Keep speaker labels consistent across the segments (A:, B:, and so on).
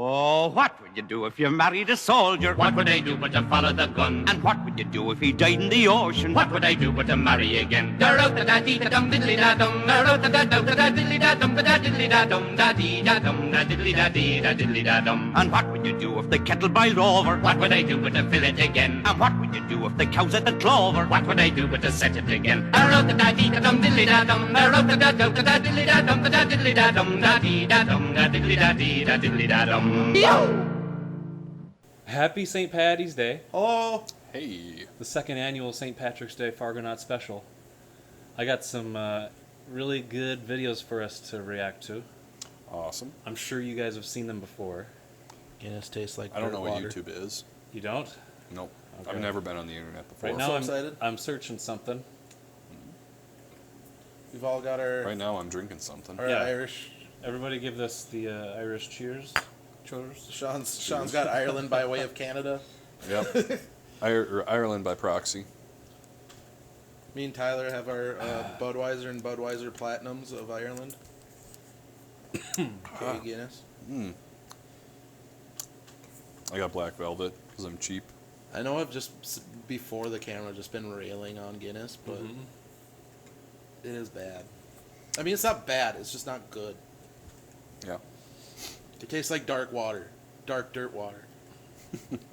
A: Oh, what would you do if you married a soldier?
B: What would I do but to follow the gun?
A: And what would you do if he died in the ocean?
B: What would I do but to marry again? Da-ro-da-da-dee-da-dum, diddly-da-dum, da-ro-da-da-da-da-diddly-da-dum, da-da-diddly-da-dum, da-dee-da-dum, da-diddly-da-dee-da-diddly-da-dum.
A: And what would you do if the kettle boiled over?
B: What would I do but to fill it again?
A: And what would you do if the cows had the clover?
B: What would I do but to set it again? Da-ro-da-da-dee-da-dum, diddly-da-dum, da-ro-da-da-da-da-diddly-da-dum, da-diddly-da-dum, da-dee-da-dum, da-diddly-da-dee-da-diddly-da-dum. Yo!
C: Happy St. Paddy's Day.
D: Hello.
E: Hey.
C: The second annual St. Patrick's Day Fargonauts special. I got some really good videos for us to react to.
E: Awesome.
C: I'm sure you guys have seen them before.
D: Guinness tastes like
E: I don't know what
D: water.
E: YouTube is.
C: You don't?
E: Nope.
C: Okay.
E: I've never been on the internet before.
C: Right now
D: so
C: I'm
D: excited.
C: I'm searching something.
D: We've all got our,
E: Right now I'm drinking something.
D: our
C: Yeah.
D: Irish.
C: Everybody give this the Irish cheers. Cheers.
D: Sean's got Ireland by way of Canada.
E: Yep. Ireland by proxy.
D: Me and Tyler have our Budweiser and Budweiser Platinums of Ireland. Okay, Guinness.
E: I got Black Velvet because I'm cheap.
D: I know I've just before the camera just been railing on Guinness, but it is bad. I mean, it's not bad. It's just not good.
E: Yeah.
D: It tastes like dark water, dark dirt water.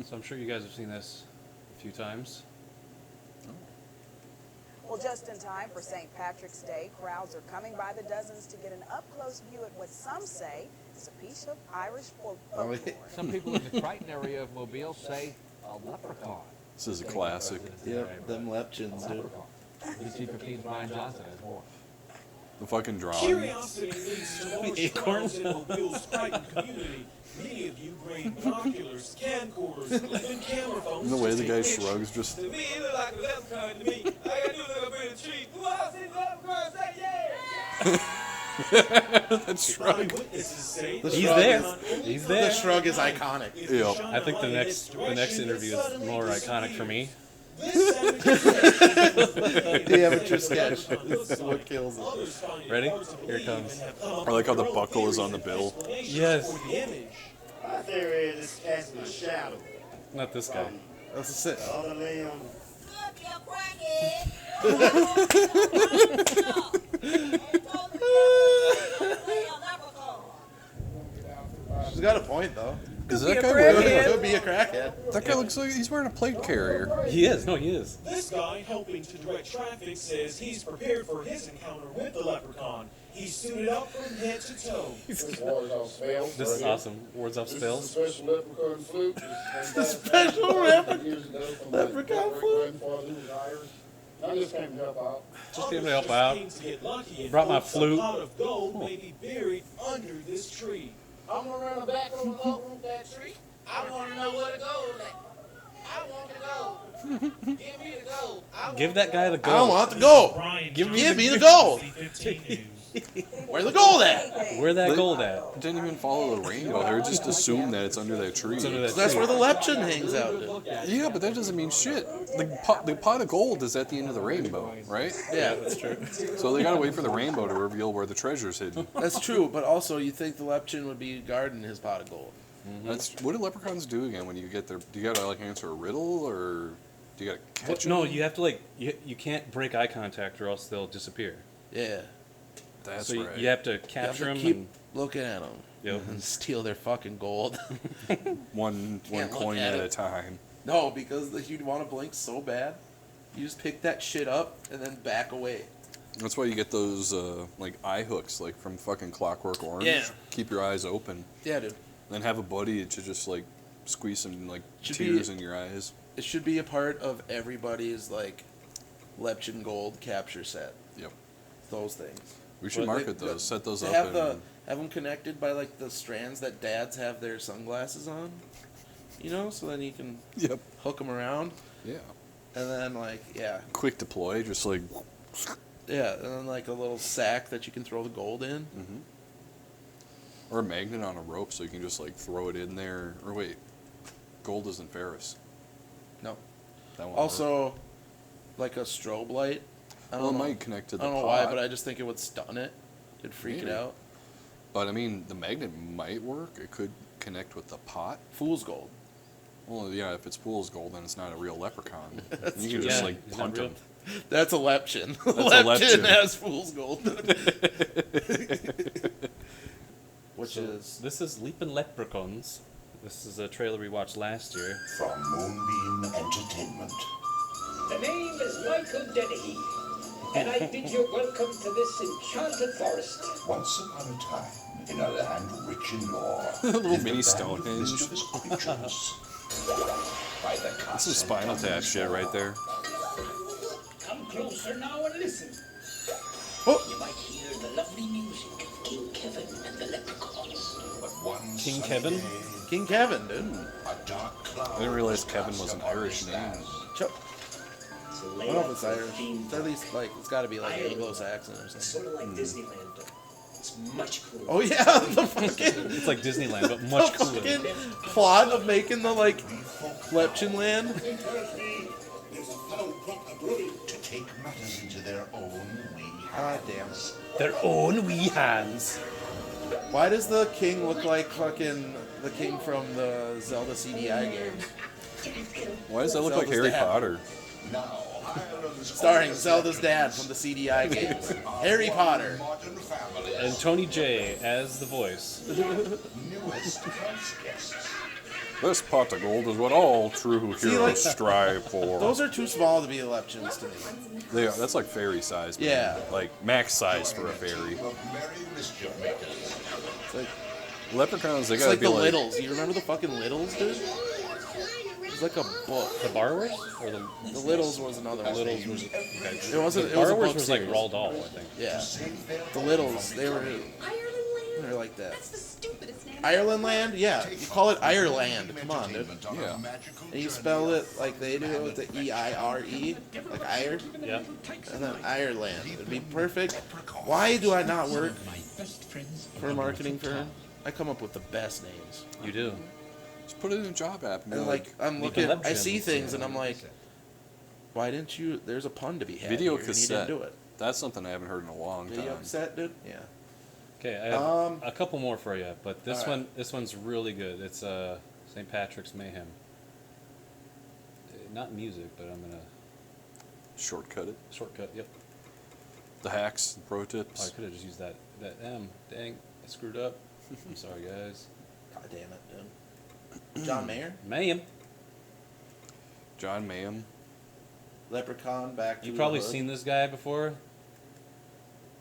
C: So I'm sure you guys have seen this a few times.
F: Well, just in time for St. Patrick's Day, crowds are coming by the dozens to get an up-close view at what some say is a piece of Irish folklore.
G: Some people in the Crichton area of Mobile say a leprechaun.
E: This is a classic.
D: Yep, them lepchins, dude.
G: DC-15's Brian Johnson has more.
E: The fucking drawing.
H: Curiosity leads to more stars in Mobile's Crichton community. Many of you bring binoculars, camcorders, even camera phones.
E: And the way
H: to
E: the
H: take
E: guy
H: pictures.
E: shrugs just...
H: To me, it look like a leprechaun to me. All I gotta do is look up in the tree. Who else seen the leprechaun? Say yeah!
E: That shrug.
H: Witnesses say
D: The
H: the
C: He's
D: shrug
C: there.
D: is-
C: He's
D: The
C: there.
D: shrug is iconic.
E: Yeah.
C: I think the next interview is more iconic for me.
D: The amateur sketch. This is what kills it.
C: Ready? Here it comes.
E: I like how the buckle is on the bill.
C: Yes.
I: My theory is it's casting a shadow.
C: Not this guy.
D: That's it.
I: The other limb.
D: She's got a point, though.
E: Is that guy wearing
D: It
E: a...
D: could be a crackhead.
E: That guy looks like he's wearing a plate carrier.
C: He is. No, he is.
H: This guy helping to direct traffic says he's prepared for his encounter with the leprechaun. He's suited up from head to toe.
C: This is awesome. Words off spells.
I: Special leprechaun flute.
D: Special leprechaun flute.
I: I just came to help out.
C: Just came to help out.
H: Kings get lucky and
C: Brought my
H: hopes a
C: flute.
H: pot of gold may be buried under this tree.
I: I'm gonna run back on the gold with that tree. I want to know where the gold is. I want the gold. Give me the gold.
C: Give that guy the
D: I don't
C: gold.
D: want the gold.
H: Brian
C: Give me
D: Give me the gold.
H: C15
D: Where the gold at?
C: Where that gold at?
E: Didn't even follow the rainbow. They just assume that it's under that tree.
C: It's under that
D: That's
C: tree.
D: where the lepchin hangs out, dude.
E: Yeah, but that doesn't mean shit. The pot of gold is at the end of the rainbow, right?
D: Yeah,
C: That's true.
E: So they gotta wait for the rainbow to reveal where the treasure's hidden.
D: that's true. But also, you think the lepchin would be guarding his pot of gold?
E: That's what do leprechauns do again when you get there? Do you gotta like answer a riddle or do you gotta catch
C: No,
E: them?
C: you have to you can't break eye contact or else they'll disappear.
D: Yeah.
E: That's
C: So
E: right.
C: you have to
D: You have
C: capture
D: to
C: them.
D: keep looking at them
C: Yep.
D: and steal their fucking gold.
E: One
D: Can't look
E: coin
D: at
E: at
D: it.
E: a time.
D: No, because you'd want to blink so bad. You just pick that shit up and then back away.
E: That's why you get those like eye hooks, like from fucking Clockwork Orange.
D: Yeah.
E: Keep your eyes open.
D: Yeah, dude.
E: Then have a buddy to just like squeeze some like
D: Should
E: tears
D: be-
E: in your eyes.
D: It should be a part of everybody's like lepchin gold capture set.
E: Yep.
D: Those things.
E: We should
D: Well,
E: market those. Set those
D: They
E: up.
D: have
E: And,
D: have them connected by like the strands that dads have their sunglasses on. You know, so then you can
E: yep.
D: hook them around,
E: Yeah.
D: and then like
E: Quick deploy. Just like.
D: yeah, and then like a little sack that you can throw the gold in.
E: Or a magnet on a rope, so you can just like throw it in there. Or wait, gold isn't ferrous.
D: No.
E: That won't work.
D: Also, like a strobe light. I
E: Well, it
D: don't know.
E: might connect to the
D: I don't know
E: pot.
D: why, but I just think it would stun it. It'd freak it
E: Maybe.
D: out.
E: But I mean, the magnet might work. It could connect with the pot?
D: Fool's gold.
E: Well, yeah, if it's fool's gold, then it's not a real leprechaun.
D: That's
E: You can
D: true.
E: just
C: Yeah,
E: like
C: isn't
E: punt
C: that
E: him.
D: That's a lepchin.
E: a
D: Lepchin
E: lepchin.
D: has fool's gold. Which is
C: This is Leapin' Leprechauns. This is a trailer we watched last year.
J: From Moonbeam Entertainment.
K: The name is Michael Dennehy, and I bid you welcome to this enchanted forest.
J: Once upon a time, in a land rich in lore,
E: Little
J: lived a
E: mini
J: band of
E: Stonehenge.
J: mischievous creatures. By the
E: That's some
J: castle
E: Spinal Tap
J: of
E: shit right there.
K: Come closer now and listen.
D: Oh.
K: You might hear the lovely music of King Kevin and the Leprechauns.
J: But one
C: King
J: sunny
C: Kevin?
J: day,
D: King Kevin, dude.
J: a dark cloud
E: I didn't realize Kevin
J: cast
E: was an
J: upon
E: Irish
J: the
E: name.
J: stand.
D: I don't know if it's Irish. It's at least like it's got to be like Anglo-Saxon or
K: It's
D: something.
K: sort of like Disneyland, but it's much cooler.
D: Oh yeah, the fucking
C: It's like Disneyland, but much
D: the
C: cooler.
D: fucking plot of making the like Lepchin land.
J: To take matters into their own wee
D: God
J: hands.
D: damn it.
C: Their own wee hands.
D: Why does the king look like fucking the king from the Zelda CDI games?
E: Why does that look like
D: Zelda's
E: Harry
D: dad.
E: Potter?
J: Now, Ireland's
D: Starring Zelda's dad from the CDI games. Harry Potter.
J: modern family.
C: And Tony J as the voice.
J: Newest house guests.
E: This pot of gold is what all true
D: See,
E: heroes
D: like-
E: strive for.
D: Those are too small to be Lepchins to me.
E: They are, that's like fairy size. Man.
D: Yeah.
E: Like max size for a fairy.
J: Of merry mischief makers.
D: It's like,
E: Leprechauns, they
D: it's
E: gotta
D: like
E: be
D: the
E: like.
D: Littles. You remember the fucking Littles, dude? It's like a book.
C: The Borrowers? Or the
D: The Littles was another one.
C: Littles was okay.
D: It wasn't.
C: The
D: It was a
C: Borrowers
D: book
C: was like
D: series.
C: Roald Dahl, I think.
D: Yeah. The Littles. They were. They're like that.
L: That's the stupidest name.
D: Ireland Land? Yeah. You call it Ireland. Come on, dude.
E: Yeah.
D: And you spell it like they do with the E-I-R-E, like Ire,
C: Yeah.
D: and then Ireland. It'd be perfect. Why do I not work for marketing firm? I come up with the best names.
C: You do.
E: Just put it in a job app. And
D: And
E: be
D: like I'm
C: You
D: looking,
C: can
D: I see
C: Lepchins.
D: things and I'm like, why didn't you? There's a pun to be had
E: Video
D: here, and you
E: cassette.
D: didn't do it.
E: That's something I haven't heard in a long
D: Video
E: time.
D: cassette, dude. Yeah.
C: Okay, I have a couple more for you, but this
D: Alright.
C: this one's really good. It's St. Patrick's Mayhem. Not music, but I'm gonna
E: Shortcut it.
C: shortcut. Yep.
E: The hacks, pro
C: Oh, I
E: tips.
C: could have just used that M. Dang, I screwed up. I'm sorry, guys.
D: God damn it, dude. John Mayer,
C: Mayhem.
E: John Mayhem.
D: Leprechaun, back to
C: You've
D: the
C: probably
D: Hood.
C: seen this guy before.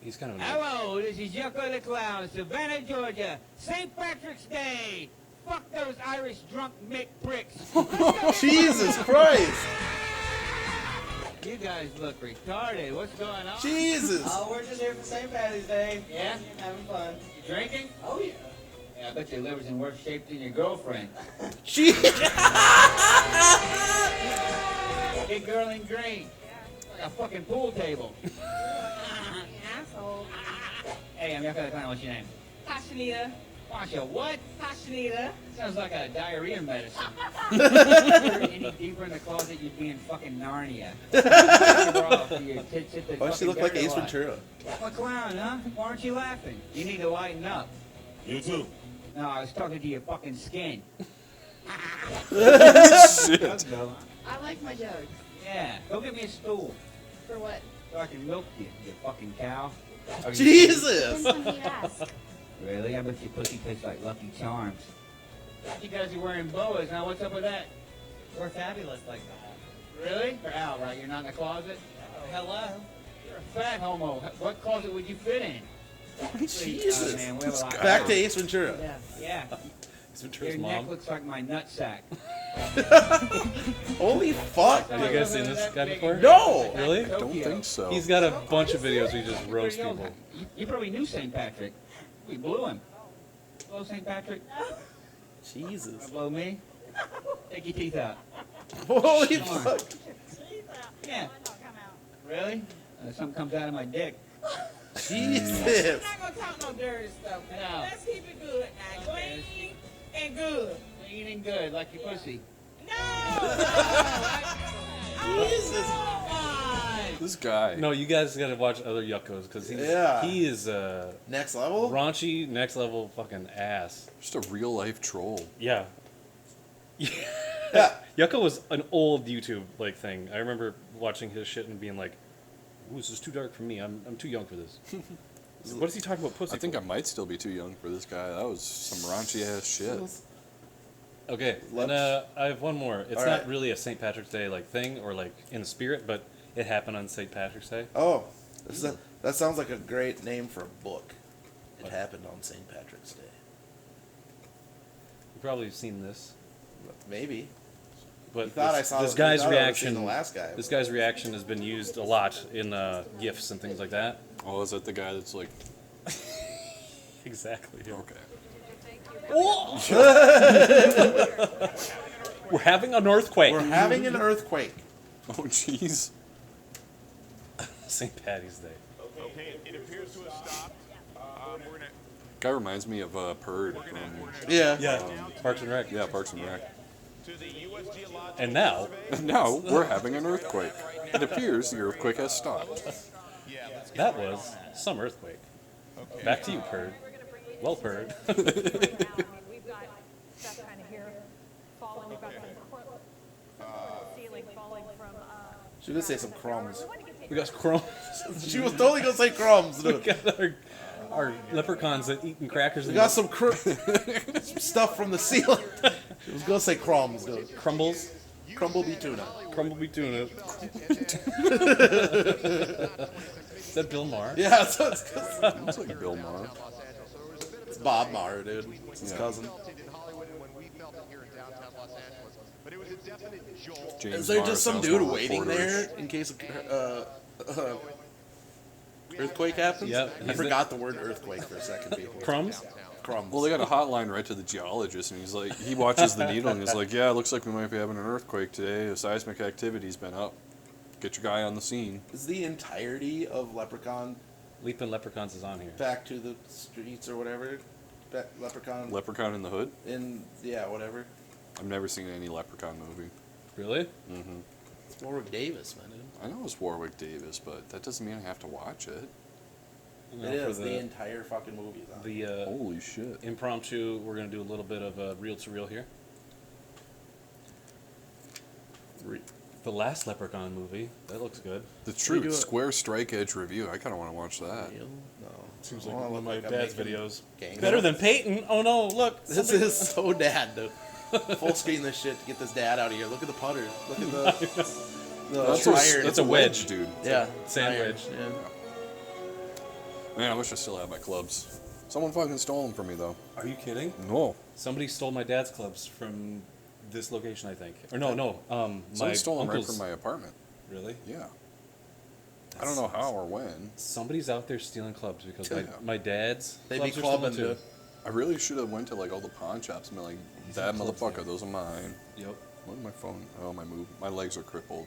C: He's kind of an
M: Hello, this is Yucko the Clown, Savannah, Georgia. St. Patrick's Day. Fuck those Irish drunk Mick pricks.
D: Jesus Christ!
M: You guys look retarded. What's going on?
D: Jesus!
M: Oh, we're just here for St. Patty's Day. Yeah? Having fun. You drinking? Oh, yeah. Yeah, I bet your liver's in worse shape than your girlfriend. Big girl in green. Like a fucking pool table.
L: Asshole.
M: Hey, I'm Yucko the Clown. What's your name?
L: Passionita.
M: Pasha, what?
L: Passionita.
M: Sounds like a diarrhea medicine. If you were any deeper in the closet, you'd be in fucking Narnia.
D: Why does she look like Ace Ventura?
M: I'm a clown, huh? Why aren't you laughing? You need to lighten up.
H: You too.
M: No, I was talking to your fucking skin.
E: Shit.
L: I like my jokes.
M: Yeah, go get me a stool
L: For what?
M: so I can milk you, you fucking cow.
D: Jesus!
L: Depends when you ask.
M: Really? I bet your pussy tastes like Lucky Charms. You guys are wearing boas. Now what's up with that?
N: We're fabulous like that.
M: Really? You're out, right? You're not in the closet?
N: Hello?
M: You're a fat homo. What closet would you fit in?
D: Jesus!
M: Man, where will I
D: Back
M: go?
D: to Ace Ventura.
M: Yeah.
C: Ace Ventura's
M: Your neck
C: mom.
M: looks like my nutsack.
D: Holy fuck!
C: Have you guys seen this guy before?
D: No!
C: Really?
E: Don't think so.
C: He's got a bunch of videos where he just roasts people.
M: You probably knew St. Patrick. We blew him. Blow St. Patrick.
D: Jesus.
M: Wanna blow me? Take your teeth out.
D: Holy
M: Come on.
D: fuck!
M: Yeah. Really? Something comes out of my dick.
D: Jesus!
N: I'm not gonna talk no dirty stuff.
M: No.
N: Let's keep it good now. Clean and good.
M: Clean and good, like your pussy.
N: No!
D: Jesus!
N: Come on!
E: This guy.
C: No, you guys gotta watch other Yuckos because he is
D: next level,
C: raunchy, next level fucking ass.
E: Just a real life troll.
C: Yeah. Yeah. Yucko was an old YouTube like thing. I remember watching his shit and being like, "Ooh, this is too dark for me. I'm too young for this." What is he talking about pussy?
E: I think I might still be too young for this guy. That was some raunchy ass shit.
C: Okay, and I have one more. It's
D: All
C: not
D: right.
C: really a St. Patrick's Day like thing or like in the spirit, but it happened on St. Patrick's Day.
D: Oh, that sounds like a great name for a book. It happened on St. Patrick's Day.
C: You've probably seen this.
D: Maybe.
C: But
D: You thought I saw
C: this
D: it-
C: guy's
D: you thought I would've
C: reaction.
D: seen the last guy.
C: This guy's reaction has been used a lot in gifs and things like that.
E: Oh, is that the guy that's like?
C: Exactly.
E: Okay.
C: We're having an earthquake.
D: We're having an earthquake.
E: Oh, jeez.
C: St. Patty's Day.
O: Okay, it appears to have stopped. We're gonna.
E: Guy reminds me of Purd from
C: Yeah. Parks and Rec.
E: Yeah, Parks and Rec.
C: And now,
E: Now we're having an earthquake. It appears the earthquake has stopped.
C: that was some earthquake. Back to you, Purd. Well, Purd.
P: We've got stuff kind of here falling. We've got some ceiling falling from.
D: She was gonna say some crumbs.
C: We got crumbs.
D: She was totally gonna say crumbs,
C: We
D: dude.
C: got our leprechauns that eating crackers.
D: We
C: and
D: got some stuff from the ceiling. She was gonna say crumbs, dude.
C: crumbles.
D: Crumblebee tuna.
C: Crumblebee tuna. Is that Bill Maher?
D: Yeah, it's
E: Looks like Bill Maher.
D: It's Bob Maher, dude. It's his cousin.
E: James
D: Is there
E: Maher
D: just some
E: sounds
D: dude
E: more
D: waiting
E: reporterish.
D: there in case earthquake happens?
C: Yep.
D: I forgot the word earthquake for a second, people.
C: Crumbs?
D: Crumbs.
E: Well, they got a hotline right to the geologist, and he's like, he watches the needle, and he's like, yeah, it looks like we might be having an earthquake today. The seismic activity's been up. Get your guy on the scene.
D: Is the entirety of Leprechaun
C: Leaping Leprechauns is on here.
D: Back to the Streets or whatever? Leprechaun.
E: Leprechaun in the Hood?
D: Yeah, whatever.
E: I've never seen any Leprechaun movie.
C: Really?
E: Mm-hmm.
D: It's Warwick Davis, man, dude.
E: I know it's Warwick Davis, but that doesn't mean I have to watch it.
D: It is. The entire fucking movie is on.
C: The
E: holy shit.
C: Impromptu. We're gonna do a little bit of reel to reel here. The last Leprechaun movie. That looks good.
E: The Truth Square Strike Edge review. I kind of want to watch that.
D: No.
C: Seems
D: I
C: like
D: wanna
C: one of
D: look
C: my
D: like I'm
C: dad's
D: making
C: videos.
D: gangs.
C: Better than Peyton. Oh no! Look.
D: This is so dad, dude. Full screen this shit to get this dad out of here. Look at the putter. Look at the tire.
C: That's a wedge,
E: dude.
D: Yeah.
C: Sand
D: tire.
C: wedge.
D: Yeah.
E: Man, I wish I still had my clubs. Someone fucking stole them from me, though.
C: Are you kidding?
E: No.
C: Somebody stole my dad's clubs from this location, I think. Or no.
E: Someone
C: My
E: stole them right
C: uncle's.
E: from my apartment.
C: Really?
E: Yeah. I don't know how or when.
C: Somebody's out there stealing clubs because
E: Yeah.
C: my dad's
D: They be
C: clubs are stolen
D: clubbing,
C: too.
D: dude.
E: I really should have went to like all the pawn shops and been like, that
C: clubs
E: motherfucker,
C: there.
E: those are mine.
C: Yep.
E: What is my phone? Oh, my legs are crippled.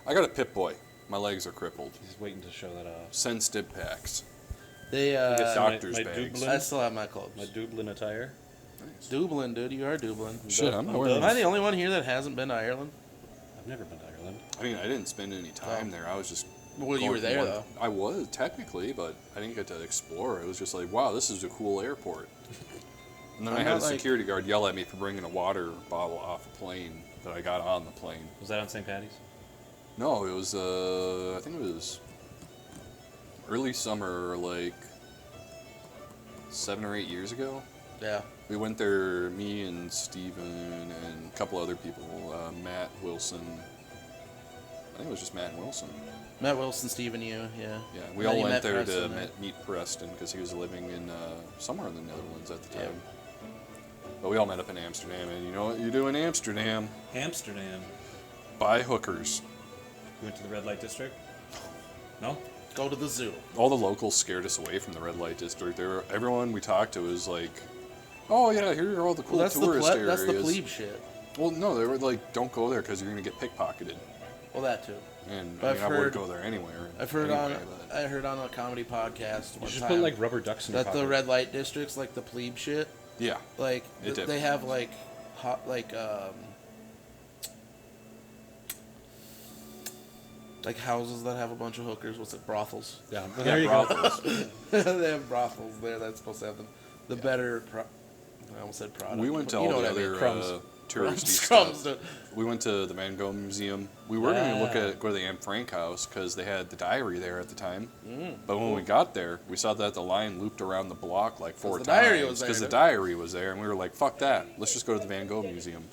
E: I got a Pip Boy. My legs are crippled.
C: He's waiting to show that off.
E: Send stib packs.
D: They
E: Doctor's
C: my
E: bags.
C: Dublin,
D: I still have my clubs.
C: my Dublin attire.
E: Nice.
D: Dublin, dude. You are Dublin.
E: Shit, I'm
C: I'm
E: not
C: done.
D: Am I the only one here that hasn't been to Ireland?
C: I've never been to Ireland.
E: I mean, I didn't spend any time there. I was just.
D: Well, you
E: going
D: were
E: from
D: there,
E: one-
D: though.
E: I was technically, but I didn't get to explore. It was just like, wow, this is a cool airport. And then
D: I'm
E: I had a
D: not, like-
E: security guard yell at me for bringing a water bottle off a plane that I got on the plane.
C: Was that on St. Patty's?
E: No, it was. I think it was early summer, like 7 or 8 years ago.
D: Yeah.
E: We went there, me and Steven and a couple other people, Matt Wilson. I think it was just Matt and Wilson.
D: Matt Wilson, Steve, and you, yeah.
E: Yeah, we
D: Then
E: all
D: you
E: went
D: met
E: there
D: Preston,
E: to
D: right?
E: meet Preston because he was living in somewhere in the Netherlands at the time. But we all met up in Amsterdam, and you know what you do in Amsterdam?
C: Amsterdam.
E: Buy hookers.
C: You went to the red light district? No?
D: Go to the zoo.
E: All the locals scared us away from the red light district. Everyone we talked to was like, "Oh yeah, here are all the cool
D: Well,
E: tourist areas."
D: that's the plebe shit.
E: Well, no, they were like, "Don't go there because you're gonna get pickpocketed."
D: Well, that too.
E: And
D: But
E: I would go there anywhere.
D: I've heard
E: anyway,
D: I heard on a comedy podcast
C: You
D: one
C: should
D: time
C: put like rubber ducks in your
D: that the
C: pocket.
D: red light districts, like the plebe shit.
E: Yeah.
D: Like
E: It
D: they have like hot like houses that have a bunch of hookers. What's it? Brothels.
C: Yeah, well, there you go.
D: They have brothels there. That's supposed to have the better. I almost said product.
E: We went to
D: but you
E: all
D: know
E: the
D: what I mean.
E: other
D: Crumbs.
E: touristy
D: Crumbs.
E: stuff. We went to the Van Gogh Museum. We were going to go to the Anne Frank house because they had the diary there at the time. But when we got there, we saw that the line looped around the block like 4
D: the diary
E: times
D: was there,
E: because the
D: dude.
E: diary was there, and we were like, "Fuck that! Let's just go to the Van Gogh Museum."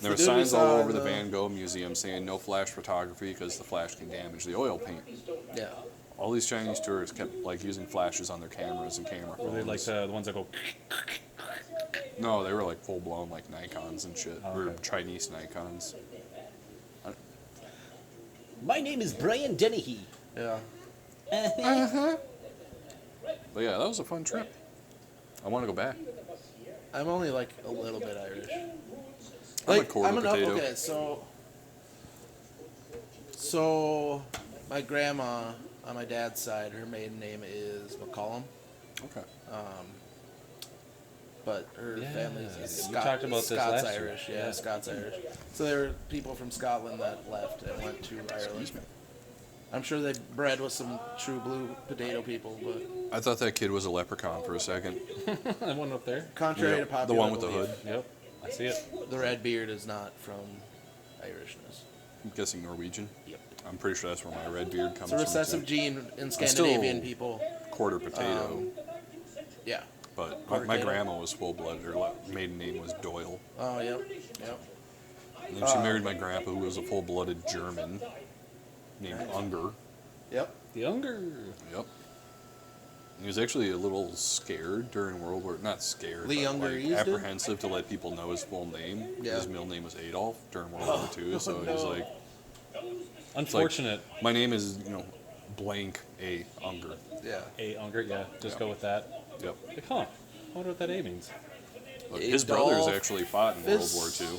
E: There were
D: dude we
E: signs all
D: saw
E: over the
D: the-
E: Van Gogh Museum saying no flash photography because the flash can damage the oil paint.
D: Yeah.
E: All these Chinese tourists kept like using flashes on their cameras and camera phones.
C: Were they like the ones that go?
E: No, they were like full blown like Nikons and shit.
C: Oh,
E: Or
C: okay.
E: Chinese Nikons.
Q: My name is Brian Dennehy.
D: Yeah.
E: But yeah, that was a fun trip. I want to go back.
D: I'm only like a little bit Irish.
E: I'm a quarter potato.
D: Okay, so my grandma on my dad's side, her maiden name is McCollum.
E: Okay.
D: But her
C: Yeah,
D: family's
C: you talked about this
D: Scots
C: last year.
D: Irish.
C: Yeah.
D: Scots Irish. So there were people from Scotland that left and went to Ireland. I'm sure they bred with some true blue potato people, but
E: I thought that kid was a leprechaun for a second.
C: That one up there.
D: contrary
E: Yep,
D: to popular
E: the one with the
D: belief,
E: hood.
C: Yep, I see it.
D: the red beard is not from Irishness.
E: I'm guessing Norwegian.
D: Yep.
E: I'm pretty sure that's where my red beard comes
D: It's a
E: from.
D: recessive
E: too.
D: gene in
E: still
D: Scandinavian people.
E: Quarter potato.
D: Yeah.
E: But
D: quarter
E: my
D: potato.
E: grandma was full blooded. Her maiden name was Doyle.
D: Oh, yep. Yep.
E: And then she married my grandpa, who was a full blooded German named Unger.
D: Yep.
C: The Unger.
E: Yep. He was actually a little scared during World War. Not scared,
D: The
E: but
D: Ungerese,
E: like
D: dude?
E: apprehensive to let people know his full name.
D: Yeah.
E: His middle name was Adolf during World War II, so he was
D: no.
E: like,
C: Unfortunate.
E: my name is blank A Unger.
D: Yeah.
C: A Unger. Yeah, just go with that.
E: Yep.
C: Like, huh? I wonder what that A means.
E: Look, his brothers
D: Adolf
E: actually fought in World War
D: Fis-
E: II.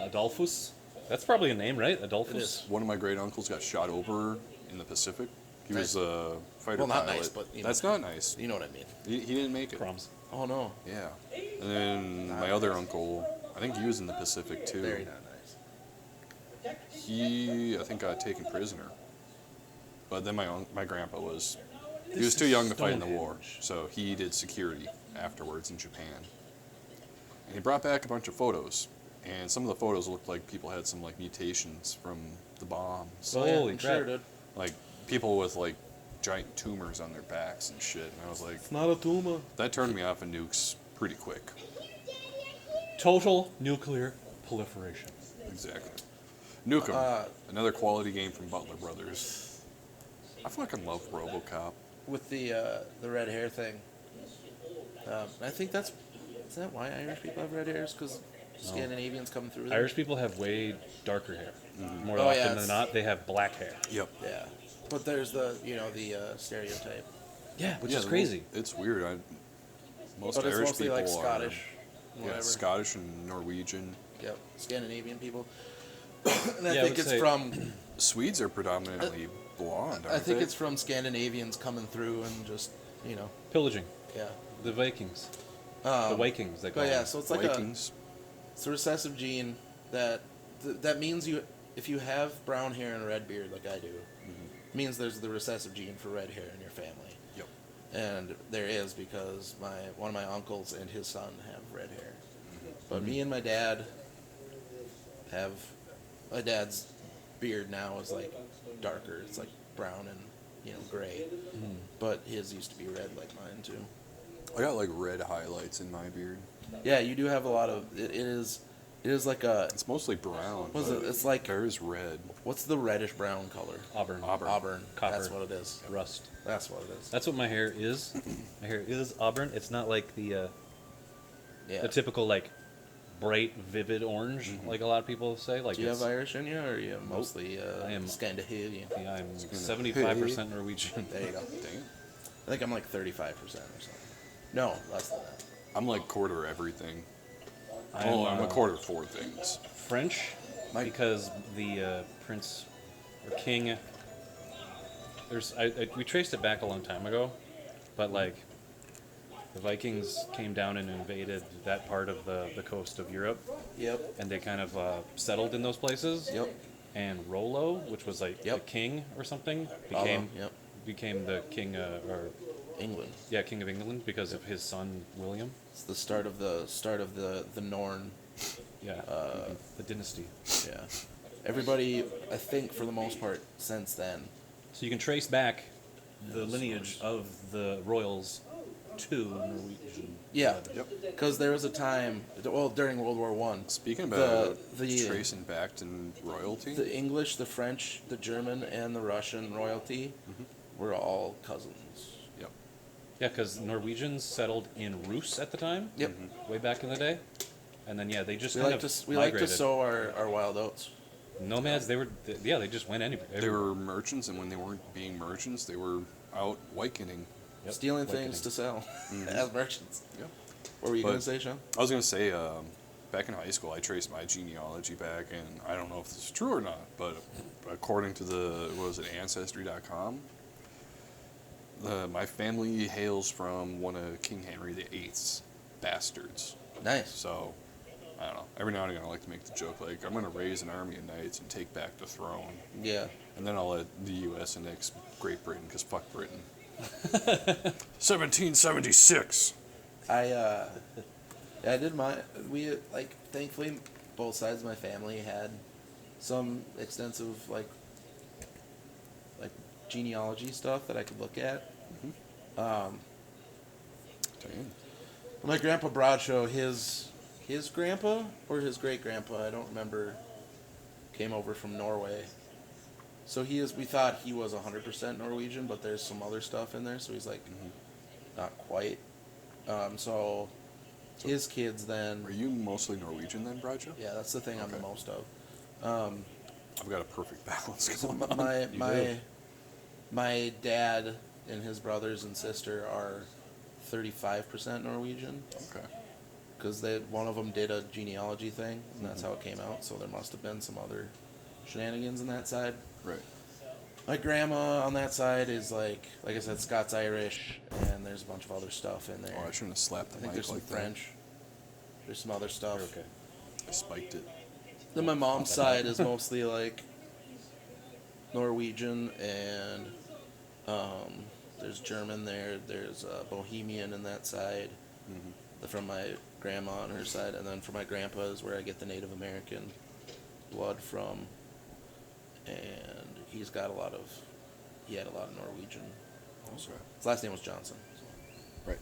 C: Adolphus. That's probably a name, right? Adolphus.
E: One of my great uncles got shot over in the Pacific. He
D: Nice.
E: was a fighter
D: Well, not
E: pilot.
D: nice, but, you know.
E: That's not nice.
D: You know what I mean.
E: He didn't make it.
C: Crumbs.
D: Oh, no.
E: Yeah. And then my other uncle, I think he was in the Pacific too.
D: Very not nice.
E: He, I think, got taken prisoner. But then my grandpa was, he was too young to fight in the war, so he did security afterwards in Japan. And he brought back a bunch of photos, and some of the photos looked like people had some like mutations from the bombs.
C: Holy
D: I'm
C: crap.
D: sure, dude.
E: Like people with like giant tumors on their backs and shit. And I was like,
D: It's not a tumor.
E: that turned me off of nukes pretty quick.
C: Total nuclear proliferation.
E: Exactly. Nukem, another quality game from Butler Brothers. I fucking love RoboCop.
D: With the red hair thing. I think is that why Irish people have red hairs? Because Scandinavians come through there?
C: Irish people have way darker hair. More
D: Oh,
C: often
D: yeah,
C: than
D: it's-
C: not, they have black hair.
E: Yep.
D: Yeah. But there's the stereotype.
C: Yeah, which
E: Yeah,
C: is crazy.
E: It's weird. Most
D: But it's
E: Irish
D: mostly
E: people
D: like Scottish.
E: are
D: Whatever.
E: yeah, Scottish and Norwegian.
D: Yep. Scandinavian people. And I
C: Yeah, I
D: think
C: would
D: it's
C: say-
D: from
E: Swedes are predominantly blonde, aren't
D: I think
E: they?
D: it's from Scandinavians coming through and just,
C: Pillaging.
D: yeah.
C: The Vikings. The
D: Um,
C: Vikings, they call
D: But yeah,
C: them.
D: so it's like
E: Vikings.
D: it's a recessive gene that means if you have brown hair and a red beard like I do, means there's the recessive gene for red hair in your family.
E: Yep.
D: And there is because one of my uncles and his son have red hair. But me and my dad have my dad's beard now is like darker. It's like brown and gray. But his used to be red like mine too.
E: I got like red highlights in my beard.
D: Yeah, you do have a lot of it is like a
E: It's mostly brown.
D: what's
E: but
D: it? It's like
E: there is red.
D: what's the reddish brown color?
C: Auburn.
D: Auburn.
C: Copper.
D: That's what it is.
C: Rust.
D: That's what it is.
C: That's what my hair is. My hair is auburn. It's not like the
D: Yeah.
C: typical like bright, vivid orange like a lot of people say. Like
D: Do you
C: it's,
D: have Irish in you, or are you mostly
C: I am
D: Scandinavian?
C: Yeah, I'm 75% Norwegian.
D: There you go.
E: Dang.
D: I think I'm like 35% or something. No, less than that.
E: I'm like quarter everything.
C: I'm
E: I'm a quarter four things.
C: French, because the prince or king. We traced it back a long time ago, but like the Vikings came down and invaded that part of the coast of Europe.
D: Yep.
C: And they kind of settled in those places.
D: Yep.
C: and Rollo, which was like the king or something, became the king or
D: England.
C: Yeah, king of England because of his son William.
D: It's the start of the Norn.
C: Yeah, the dynasty.
D: Yeah, everybody, I think for the most part since then.
C: So you can trace back the lineage of the royals to Norwegian.
D: Yeah, because there was a time, well, during World War One.
E: Speaking about tracing back to royalty,
D: the English, the French, the German, and the Russian royalty were all cousins.
E: Yep.
C: Yeah, because Norwegians settled in Rus at the time.
D: Yep.
C: Way back in the day, and then they just
D: we
C: kind
D: like
C: of
D: to like to sow our wild oats.
C: Nomads, they just went anywhere.
E: They were merchants, and when they weren't being merchants, they were out whitening.
D: Stealing things to sell as merchants. Yep. What were you going to say, Sean?
E: I was going to say, back in high school, I traced my genealogy back, and I don't know if this is true or not, but according to Ancestry.com, my family hails from one of King Henry VIII's bastards.
D: Nice.
E: So, I don't know. Every now and again, I like to make the joke, like, I'm going to raise an army of knights and take back the throne.
D: Yeah.
E: And then I'll let the U.S. annex Great Britain, because fuck Britain. 1776.
D: I did thankfully both sides of my family had some extensive like genealogy stuff that I could look at. My grandpa Broadshow, his grandpa or his great grandpa, I don't remember, came over from Norway. So we thought he was 100% Norwegian, but there's some other stuff in there, so he's like not quite. So his kids then.
E: Are you mostly Norwegian then, Bradshaw?
D: Yeah, that's the thing I'm the most of.
E: I've got a perfect balance
D: So
E: going on.
D: my dad and his brothers and sister are 35% Norwegian.
E: Okay.
D: Because one of them did a genealogy thing, and that's how it came out. So there must have been some other shenanigans on that side.
E: Right.
D: My grandma on that side is like I said, Scots-Irish, and there's a bunch of other stuff in there.
E: Oh, I shouldn't have slapped the
D: I think
E: mic
D: there's some
E: like that.
D: French. There's some other stuff.
C: Okay.
E: I spiked it.
D: Then my mom's side is mostly like Norwegian, and there's German there. There's Bohemian in that side. From my grandma on her side, and then from my grandpa is where I get the Native American blood from. And he had a lot of Norwegian. Also. His last name was Johnson.
E: Right.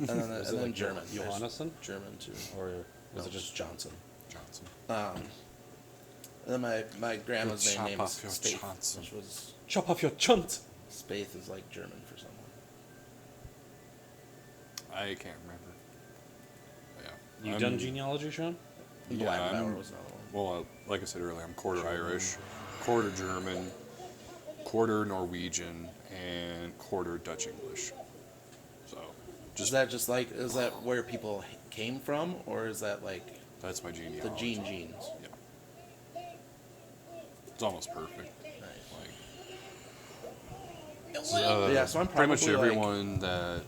D: And then German.
C: Johannesson?
D: German too.
C: Or was it just
D: Johnson?
E: Johnson.
D: And then my grandma's
E: Chop
D: name is
E: off your
D: Spaeth,
E: Johnson.
D: which was
C: chop off your chunt.
D: Spaeth is like German for someone.
E: I can't remember. Yeah.
C: You done genealogy, Sean?
D: Black Power was another one.
E: Well, like I said earlier, I'm quarter Irish, quarter German, quarter Norwegian, and quarter Dutch English. So,
D: Is that where people came from, or is that like
E: that's my genealogy.
D: the genes?
E: Yeah. It's almost perfect.
D: Nice.
E: Yeah,
D: so I'm
E: pretty much
D: probably,
E: everyone that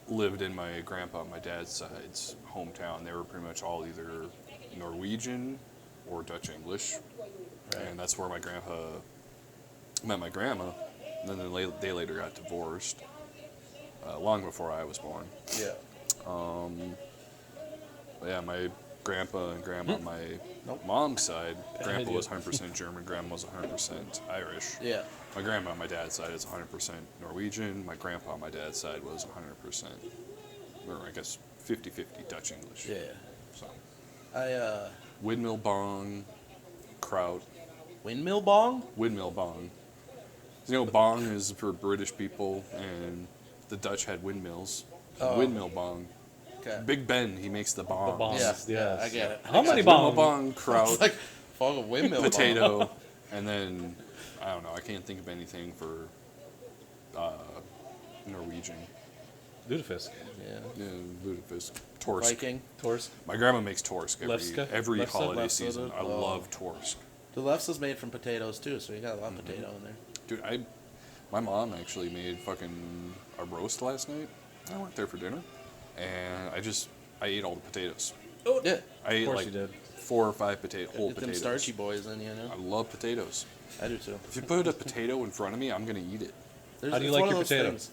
E: lived in my grandpa and my dad's side's hometown, they were pretty much all either Norwegian or Dutch English. Right. And that's where my grandpa met my grandma. And then they later got divorced, long before I was born.
D: Yeah.
E: But yeah, my grandpa and grandma on my mom's side, grandpa was 100% German, grandma was 100% Irish.
D: Yeah.
E: My grandma on my dad's side is 100% Norwegian. My grandpa on my dad's side was 100%, or I guess 50-50 Dutch English.
D: Yeah.
E: So.
D: Windmill
E: bong, kraut.
D: Windmill bong?
E: Windmill bong. You know, bong is for British people, and the Dutch had windmills.
D: Oh.
E: Windmill bong.
D: Okay.
E: Big Ben, he makes the bongs.
C: The bongs,
D: yeah, I get it.
C: How many
E: Windmill
C: bongs?
E: bong, kraut,
D: It's like fucking windmill
E: potato,
D: bong.
E: and then I don't know. I can't think of anything for Norwegian.
C: Lutefisk.
E: Yeah, lutefisk. Torsk.
D: Viking.
C: Torsk.
E: My grandma makes torsk
C: Lefska?
E: every
C: Lefse?
E: holiday
D: Lefse,
E: season. I love torsk.
D: The lefse is made from potatoes too, so you got a lot of potato in there.
E: Dude, my mom actually made fucking a roast last night. I went there for dinner, and I ate all the potatoes.
D: Oh, yeah.
E: I ate
C: course
E: like
C: you did.
E: 4 or 5 whole
D: Get them
E: potatoes.
D: starchy boys in, you know.
E: I love potatoes.
D: I do too.
E: If you put a potato in front of me, I'm gonna eat it.
C: How do you like your potatoes?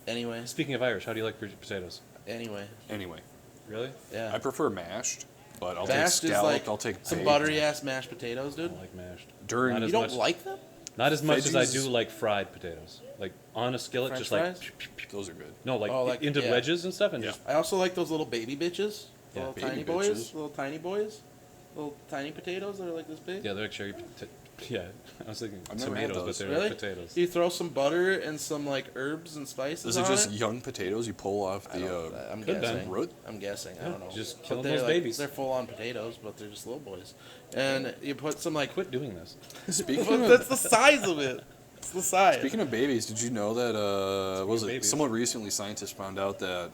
D: Anyway.
C: Speaking of Irish, how do you like your potatoes?
D: Anyway.
C: Really?
D: Yeah.
E: I prefer mashed, but I'll
D: Mashed
E: take
D: is
E: scalloped.
D: like
E: I'll take
D: some
E: baked.
D: buttery ass mashed potatoes, dude.
C: I like mashed.
E: During
C: Not as
D: you don't
C: much-
D: like them?
C: Not as much as I
E: Veggies-
C: do like fried potatoes. Like on a skillet,
D: French
C: just
D: fries?
C: like
E: Those are good.
C: no, like,
D: Oh, like-
C: into
D: yeah.
C: wedges and stuff, and just
D: I also like those little baby bitches.
C: Yeah,
D: Little
E: baby
D: tiny boys.
E: bitches.
D: Little tiny boys. Little tiny potatoes that are like this big.
C: yeah, they're like cherry. Yeah, I was thinking
E: I've never had
C: tomatoes, but
E: those.
C: they're
D: Really?
C: like potatoes.
D: You throw some butter and some like herbs and spices
E: Is it
D: on
E: just
D: it?
E: young potatoes you pull off
D: I
E: the
D: don't- I'm
C: Could
D: guessing.
C: been.
E: root?
D: I'm guessing. I
C: Yeah,
D: don't know.
C: just
D: But
C: kill
D: they're
C: those
D: like,
C: babies.
D: They're full on potatoes, but they're just little boys. And you put some like.
C: Quit doing this.
E: Speaking
D: But
E: of
D: that's the size of it. It's the size.
E: Speaking of babies, did you know that was
C: of
E: it
C: babies.
E: someone recently scientists found out that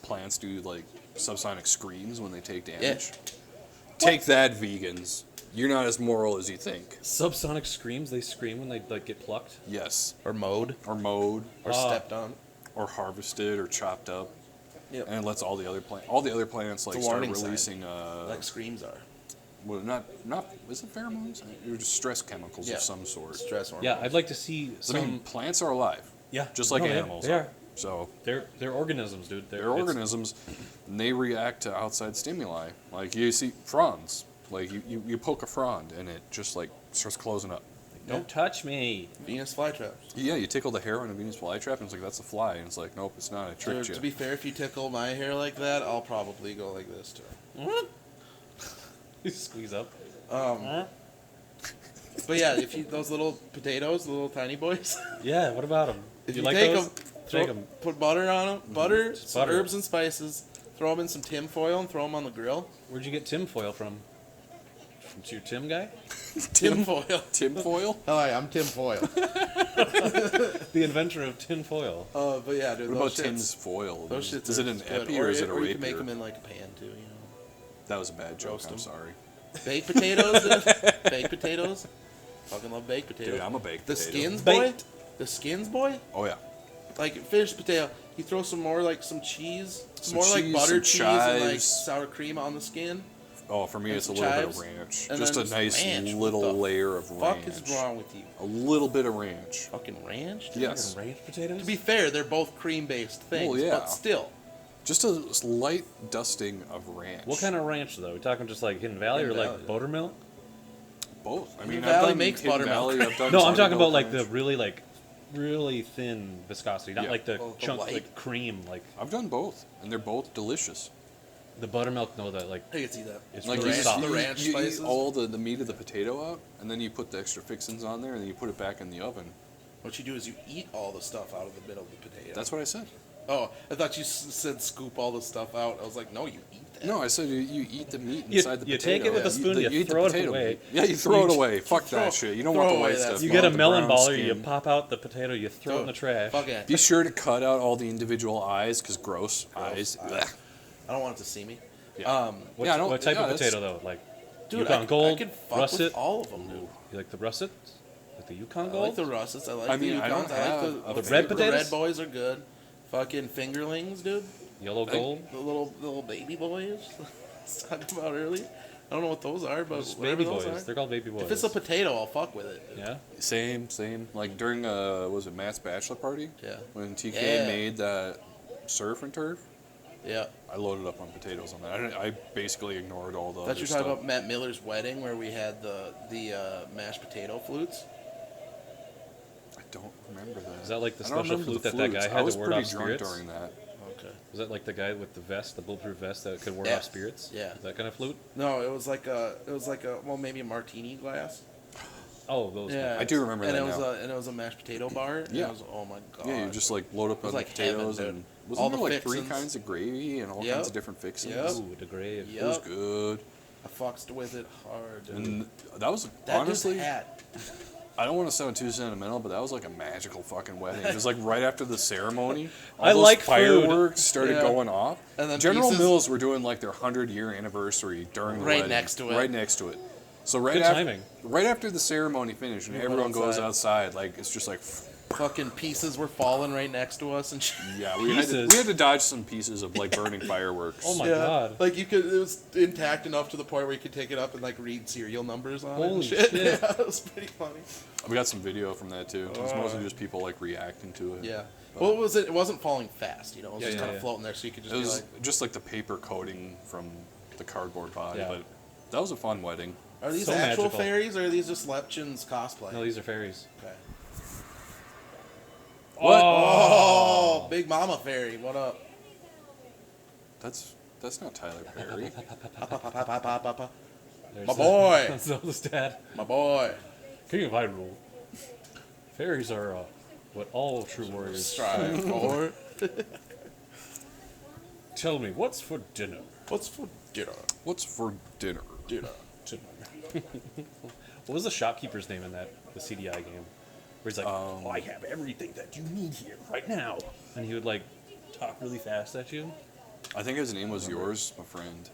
E: plants do like subsonic screams when they take damage? Take that, vegans. You're not as moral as you think.
C: Subsonic screams. They scream when they like get plucked.
E: Yes.
D: Or mowed.
E: Or mowed.
D: Or stepped on.
E: Or harvested or chopped up.
D: Yep.
E: And it lets all the other plants like
D: It's a
E: start
D: warning sign.
E: releasing
D: Like screams are.
E: well not is it pheromones? They're just stress chemicals
D: Yeah.
E: of some sort.
D: Stress hormones.
C: Yeah, I'd like to see
E: I
C: some.
E: mean, plants are alive.
C: Yeah,
E: Just like
C: no,
E: animals
C: they are.
E: So
C: They're organisms, dude.
E: they're organisms, and they react to outside stimuli. Like you see fronds. Like you poke a frond and it just like starts closing up.
C: Don't touch me.
D: Venus flytraps.
E: Yeah, you tickle the hair on a Venus flytrap and it's like that's a fly and it's like nope, it's not. I tricked you.
D: To be fair, if you tickle my hair like that, I'll probably go like this too.
C: You squeeze up.
D: But yeah, if you those little potatoes, the little tiny boys.
C: Yeah. What about them?
D: If
C: you
D: you
C: like
D: take
C: those?
D: them,
C: Take them.
D: put butter on them, butter, some
C: butter.
D: herbs and spices, throw them in some tin foil and throw them on the grill.
C: Where'd you get tin foil from? From your Tim guy?
D: Tin foil.
E: Tin foil?
D: Hi, I'm Tim Foil.
C: The inventor of tin foil.
D: But yeah, dude.
E: What
D: those
E: about
D: shits-
E: tin's foil?
D: Those shits
E: Is it
D: are
E: an
D: good.
E: epi or is it a
D: Or you can make
E: rapier?
D: them in like a pan too, you know.
E: That was a bad joke.
D: Roast
E: I'm
D: 'em.
E: sorry.
D: Baked potatoes, dude. Baked potatoes. Fucking love baked potatoes.
E: Dude, I'm a baked
D: The
E: potato.
D: skins
C: Baked.
D: boy. The skins boy.
E: Oh yeah.
D: Like finished potato. You throw some more like some cheese,
E: Some
D: more like
E: cheese,
D: butter
E: some
D: cheese and like
E: chives.
D: sour cream on the skin.
E: Oh, for me
D: And
E: it's a
D: some
E: little
D: chives,
E: bit of ranch.
D: and
E: Just a
D: then
E: nice
D: ranch. What
E: little
D: the
E: layer of
D: fuck
E: ranch.
D: is wrong with you?
E: A little bit of ranch.
D: Fucking ranch? dude?
E: Yes.
C: Ranch potatoes?
D: To be fair, they're both cream-based things,
E: Well, yeah.
D: but still.
E: Just a slight dusting of ranch.
C: What kind of ranch though? We talking just like Hidden Valley
D: Hidden
C: or
D: Valley.
C: like buttermilk?
E: Both. I mean,
D: Hidden Valley
E: I've done
D: makes
E: Hidden
D: buttermilk.
E: Valley, I've done
C: No, I'm talking about
E: buttermilk
C: like the
E: ranch.
C: really thin viscosity, not
E: Yeah.
C: like the
D: Oh, the
C: chunk
D: white.
C: like cream, like
E: I've done both, and they're both delicious.
C: the buttermilk. No, that like
D: I can see that.
C: it's
E: Like
C: really
E: you,
C: soft.
D: the ranch
E: you
D: spices?
E: eat all the meat of the potato out, and then you put the extra fixings on there, and then you put it back in the oven.
D: What you do is you eat all the stuff out of the middle of the potato.
E: That's what I said.
D: Oh, I thought you said scoop all the stuff out. I was like, no, you eat that.
E: No, I said you eat the meat
C: You-
E: inside the
C: you
E: potato.
C: take it with a spoon, you
E: eat the
C: throw it
E: potato
C: away.
E: meat. Yeah, you throw it
C: You-
E: away. Fuck
D: throw-
E: that shit. You don't
D: throw
E: want the
D: away
E: white
D: that
E: stuff.
D: stuff.
C: You
E: You
C: get a
E: want the
C: melon
E: brown
C: baller, you
E: skin.
C: pop out the potato, you throw it in the trash.
D: Fuck it.
E: Be sure to cut out all the individual eyes, because gross eyes. Blech.
D: I don't want it to see me.
E: Yeah.
C: What,
E: Yeah, I don't-
C: what type
E: yeah,
C: of
E: that's-
C: potato though? Like
D: Dude,
C: Yukon
D: I
C: Gold,
D: could fuck
C: russet.
D: with all of them, dude.
C: You like the russet? Like the Yukon
D: I
C: Gold?
D: like the russets. I like
E: I
D: the
E: mean, I don't
D: Yukons.
E: have
D: I
E: a
D: like
C: The red
D: the
C: potatoes?
D: red boys are good. Fucking fingerlings, dude.
C: Yellow Gold?
D: The little baby boys. I was talking about earlier. I don't know what those are, but
C: Just
D: whatever
C: baby
D: those
C: boys.
D: are.
C: They're called baby boys.
D: If it's a potato, I'll fuck with it.
C: Yeah?
E: Same. Like during, was it Matt's bachelor party?
D: Yeah.
E: When TK
D: Yeah.
E: made that surf and turf,
D: Yeah.
E: I loaded up on potatoes on that. I basically ignored all the
D: Thought
E: other
D: you were
E: stuff.
D: talking about Matt Miller's wedding where we had the mashed potato flutes.
E: I don't remember that.
C: Is that like the
E: I don't
C: special
E: remember
C: flute
E: the
C: that that
E: flutes.
C: guy
E: I
C: had
E: was
C: to ward
E: pretty
C: off
E: drunk
C: spirits?
E: during that.
D: Okay.
C: Was that like the guy with the vest, the bulletproof vest that could ward
D: Yeah.
C: off spirits?
D: Yeah.
C: That kind of flute?
D: No, it was like a well, maybe a martini glass.
C: Oh, those.
D: Yeah,
E: I do remember
D: and
E: that
D: it was
E: now.
D: and it was a mashed potato bar. And
E: Yeah.
D: It was, oh my god.
E: Yeah, you just like load up
D: It was
E: on
D: like
E: the potatoes
D: heaven,
E: and
D: dude.
E: wasn't
D: All
E: there
D: the
E: like three
D: fixins.
E: kinds of gravy and all
D: Yep.
E: kinds of different fixings?
D: Yep.
C: Ooh, the grave.
E: It was
D: Yep.
E: good.
D: I fucked with it hard. Dude.
E: And that was
D: that
E: honestly.
D: dude's hat.
E: I don't want to sound too sentimental, but that was like a magical fucking wedding. It was like right after the ceremony, all
C: I
E: those
C: like food.
E: fireworks started
D: Yeah.
E: going off.
D: And then
E: General
D: pieces-
E: Mills were doing like their 100-year anniversary during the
D: Right
E: wedding.
D: next to it.
E: Right next to it. So
C: Good timing.
E: right after the ceremony finished and
D: You
E: everyone
D: went
E: goes
D: outside.
E: outside, like it's just like
D: fucking pieces were falling right next to us and shit.
E: Yeah, we had to dodge some pieces of like burning fireworks.
C: Oh my god!
D: Like it was intact enough to the point where you could take it up and like read serial numbers on it
C: Holy
D: and shit.
C: shit.
D: Yeah, it was pretty funny.
E: We got some video from that too. It was mostly just people like reacting to it.
D: Yeah.
E: But
D: Well, it wasn't falling fast, you know. It was
E: Yeah,
D: just
E: yeah,
D: kind of
E: yeah.
D: floating there, so you could just
E: It
D: be
E: was
D: like,
E: just like the paper coating from the cardboard body,
C: Yeah.
E: but that was a fun wedding.
D: "Are these
C: So
D: actual
C: magical.
D: fairies, or are these just Lepchin's cosplay?"
C: No, these are fairies.
D: Okay.
C: What?
D: Oh, Big Mama Fairy, what up?
E: That's not Tyler Perry.
C: There's
D: My boy.
C: That's Zelda's dad.
D: My boy.
C: King of Hyrule. Fairies are what all true warriors
D: Strive for.
C: Tell me, what's for dinner?
D: What's for dinner?
E: What's for dinner?
D: Dinner.
C: What was the shopkeeper's name in the CDI game? Where he's like, oh, I have everything that you need here right now. And he would like talk really fast at you.
E: I think his name was Yours, my friend.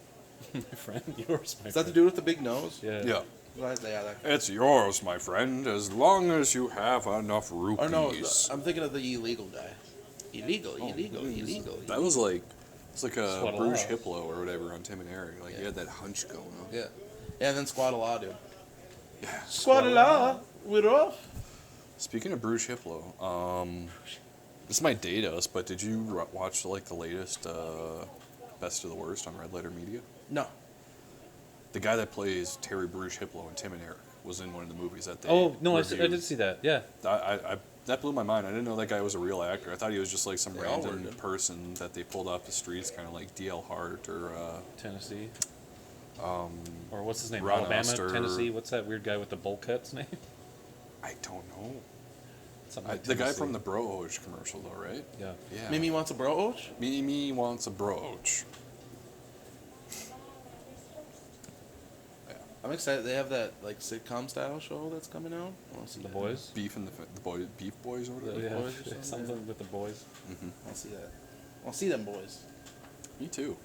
C: My friend, yours, my
D: Is that
C: friend.
D: the dude with the big nose?
C: Yeah.
E: Yeah.
D: Yeah, that.
E: It's yours, my friend, as long as you have enough rupees.
D: Or no, I'm thinking of the illegal guy. Illegal.
E: That was like, it's like a
C: Squad
E: Bruges
C: Alive.
E: Hiplo or whatever on Tim and Eric. Like, he had that hunch going on.
D: Yeah. Yeah, and then Squad Law, dude.
E: Yeah.
D: Squad Law, we're off.
E: Speaking of Bruges Hiplo, this might date us, but did you watch like the latest Best of the Worst on Red Letter Media?
D: No.
E: The guy that plays Terry Bruges Hiplo in Tim and Eric was in one of the movies that they
C: Oh, no, I
E: reviewed.
C: did see that. Yeah.
E: I that blew my mind. I didn't know that guy was a real actor. I thought he was just like some
D: They all
E: random
D: were, dude.
E: person that they pulled off the streets, kind of like D.L. Hart or
C: Tennessee. Or what's his name?
E: Ron
C: Alabama,
E: Oster.
C: Tennessee. What's that weird guy with the bowl cuts name?
E: I don't know.
C: Something like
E: The guy
C: Tennessee.
E: from the Bro-Oge commercial, though, right?
C: Yeah.
E: Yeah.
D: Mimi wants a bro-oach?
E: Mimi wants a Bro-Oge.
D: I'm excited. They have that like sitcom style show that's coming out. I want to see
C: The
D: that.
C: boys.
E: Beef and Beef Boys or whatever.
C: Yeah,
D: Boys or something,
C: something with the boys.
E: Mm-hmm.
D: I want to see that. I want to see them boys.
E: Me too.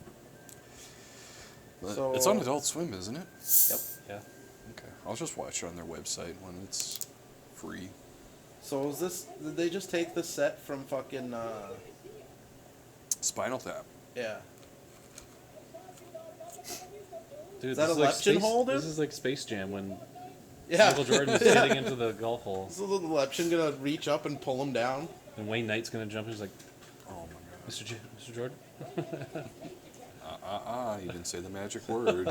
E: But
D: So-
E: it's on Adult Swim, isn't it?
D: Yep.
C: Yeah.
E: Okay. I'll just watch it on their website when it's free.
D: So is this? Did they just take the set from fucking?
E: Spinal Tap.
D: Yeah.
C: Dude,
D: Is that
C: this
D: a
C: like
D: leptin
C: Space-
D: holder?
C: This is like Space Jam when
D: Yeah.
C: Michael Jordan is
D: Yeah.
C: getting into the golf hole.
D: Is the little Lepchin gonna reach up and pull him down?
C: And Wayne Knight's gonna jump in. He's like,
E: Oh my
C: Mr. Mr. Jordan.
E: You didn't say the magic word.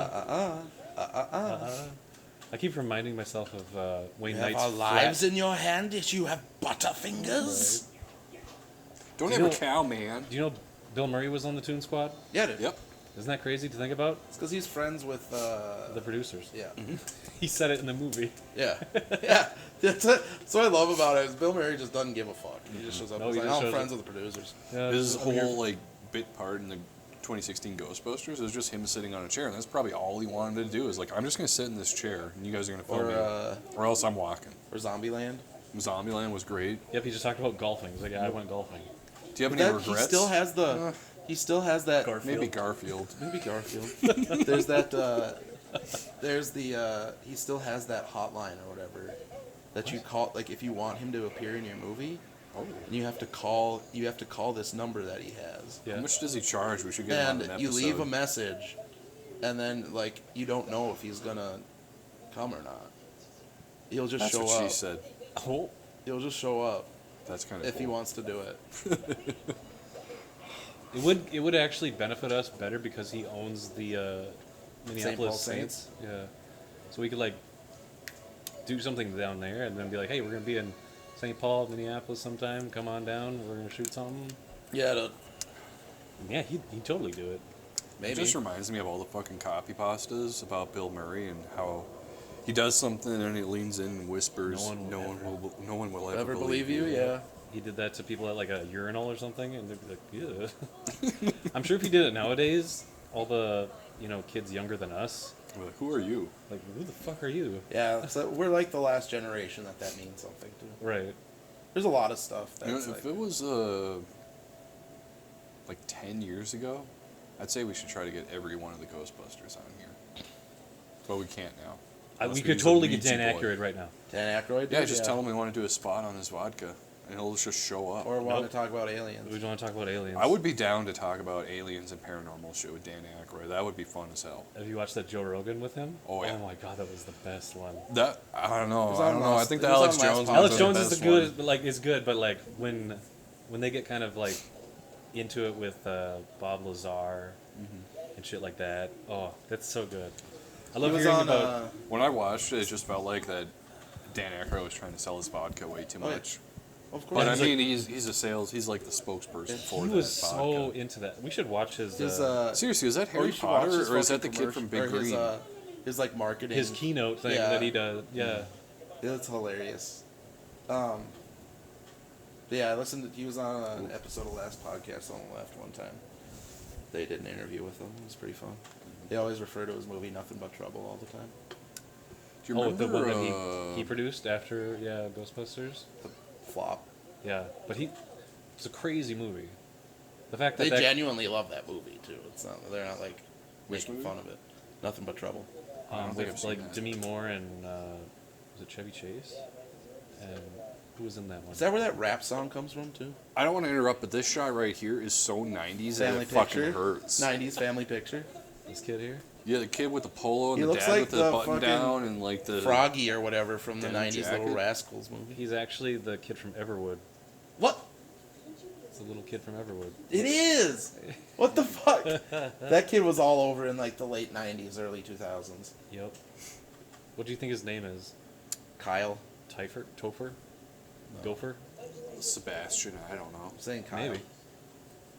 C: I keep reminding myself of Wayne
D: You have
C: Knight's
D: our lives in your hand if you have butterfingers.
E: Don't
C: Do
E: have
C: you
E: a
C: know-
E: cow, man.
C: Do you know Bill Murray was on the Toon Squad?
D: Yeah, dude.
E: Yep.
C: Isn't that crazy to think about?
D: It's because he's friends with
C: The producers.
D: Yeah.
C: He said it in the movie.
D: Yeah. Yeah. That's what I love about it is Bill Murray just doesn't give a fuck. He just shows up
C: No,
D: and
C: he
D: like,
C: just
D: I'm
C: shows
D: friends
C: up.
D: with the producers.
C: Yeah,
E: His
C: I'm here
E: whole
C: for-
E: like bit part in the 2016 Ghostbusters was just him sitting on a chair, and that's probably all he wanted to do. Is like, I'm just gonna sit in this chair, and you guys are gonna film me, or else I'm walking.
D: Or Zombieland.
E: Zombieland was great.
C: Yep, he just talked about golfing. He's like, yeah, I went golfing.
E: Do you have
D: But
E: any
D: that-
E: regrets?
D: He still has the. He still has that.
E: Maybe Garfield.
D: Maybe Garfield. There's that. There's the. He still has that hotline or whatever that you call. Like if you want him to appear in your movie, and you have to call. You have to call this number that he has.
C: Yeah.
E: How much does he charge? We should get him on
D: And
E: an episode.
D: you leave a message, and then like you don't know if he's gonna come or not. He'll just
E: That's
D: show
E: what
D: up.
E: she said.
C: Oh.
D: He'll just show up
E: That's kind of
D: if he wants to do it.
C: It would actually benefit us better because he owns the Minneapolis
D: Paul
C: Saints. Yeah. So we could like do something down there and then be like, hey, we're gonna be in St. Paul, Minneapolis sometime. Come on down. We're gonna shoot something.
D: Yeah.
C: Yeah, he'd totally do it.
E: It just reminds me of all the fucking copy pastas about Bill Murray and how he does something and he leans in and whispers, no one will ever believe you.
D: Yeah.
C: He did that to people at like a urinal or something, and they'd be like, "Yeah." I'm sure if he did it nowadays, all the kids younger than us,
E: We're like, who are you?
C: like, who the fuck are you?
D: Yeah. So we're like the last generation that means something to.
C: Right.
D: There's a lot of stuff
E: You know,
D: that's
E: if
D: like.
E: it was like 10 years ago, I'd say we should try to get every one of the Ghostbusters on here. But we can't now. Unless
C: We could
E: use a
C: totally get
E: Ouija
C: Dan
E: board.
C: Aykroyd right now.
D: Dan Aykroyd?
E: Yeah,
D: dude?
E: just tell him we want to do a spot on his vodka, and he'll just show up.
D: Or want to talk about aliens.
C: We want to talk about aliens.
E: I would be down to talk about aliens and paranormal shit with Dan Aykroyd. That would be fun as hell.
C: Have you watched that Joe Rogan with him?
E: Oh yeah.
C: Oh my god, that was the best one.
E: That I don't know.
D: was
E: I
D: on
E: don't know. I
D: last-
E: think
D: it
E: the
D: was
E: Alex
D: on last
E: Jones.
D: podcast.
C: Alex
E: one's
C: Jones
E: the
C: is the
E: best
C: good,
E: one.
C: but like is good, but like when they get kind of like into it with Bob Lazar and shit like that. Oh, that's so good. I love
D: was
C: hearing
D: on,
C: about.
E: When I watched it, it just felt like that Dan Aykroyd was trying to sell his vodka way too
D: Oh, yeah.
E: much.
D: Of course.
E: But I
C: He's like-
E: mean, he's a sales. He's like the spokesperson for
C: He
E: that
C: was so
E: vodka.
C: into that. We should watch his
E: Seriously, is that
D: or
E: Harry
D: you should watch
E: Potter
D: his
E: or is that the
D: fucking
E: kid from
D: commercial-
E: Big
D: or
E: Green?
D: his like marketing.
C: his keynote thing
D: Yeah.
C: that he does. Yeah.
D: It's hilarious. Yeah, I listened. He was on an episode of Last Podcast on the Left one time. They did an interview with him. It was pretty fun. They always refer to his movie Nothing But Trouble all the time.
E: Do you
C: Oh, the
E: remember?
C: one that he produced after Ghostbusters.
D: The flop.
C: Yeah, but it's a crazy movie. The fact that
D: They
C: that,
D: genuinely love that movie too. It's not. They're not like
E: Which
D: making
E: movie?
D: fun of it. Nothing But Trouble.
E: I don't think I've
C: with
E: seen
C: like
E: that.
C: Demi Moore and was it Chevy Chase? And who was in that one?
D: Is that where that rap song comes from too?
E: I don't want to interrupt, but this shot right here is so 90s that
D: Family
E: it fucking
D: Picture.
E: hurts.
D: 90s Family Picture.
C: This kid here.
E: Yeah, the kid with the polo and
D: He
E: the
D: looks
E: dad
D: like
E: with the
D: the
E: button
D: fucking
E: down and like the
D: Froggy or whatever from the
E: denim
D: 90s
E: jacket.
D: Little Rascals movie.
C: He's actually the kid from Everwood.
D: What?
C: It's the little kid from Everwood.
D: It is. What the fuck? That kid was all over in like the late 90s, early 2000s.
C: Yep. What do you think his name is?
D: Kyle.
C: Topher? Gopher?
E: Sebastian. I don't know.
D: I'm saying Kyle.
C: Maybe.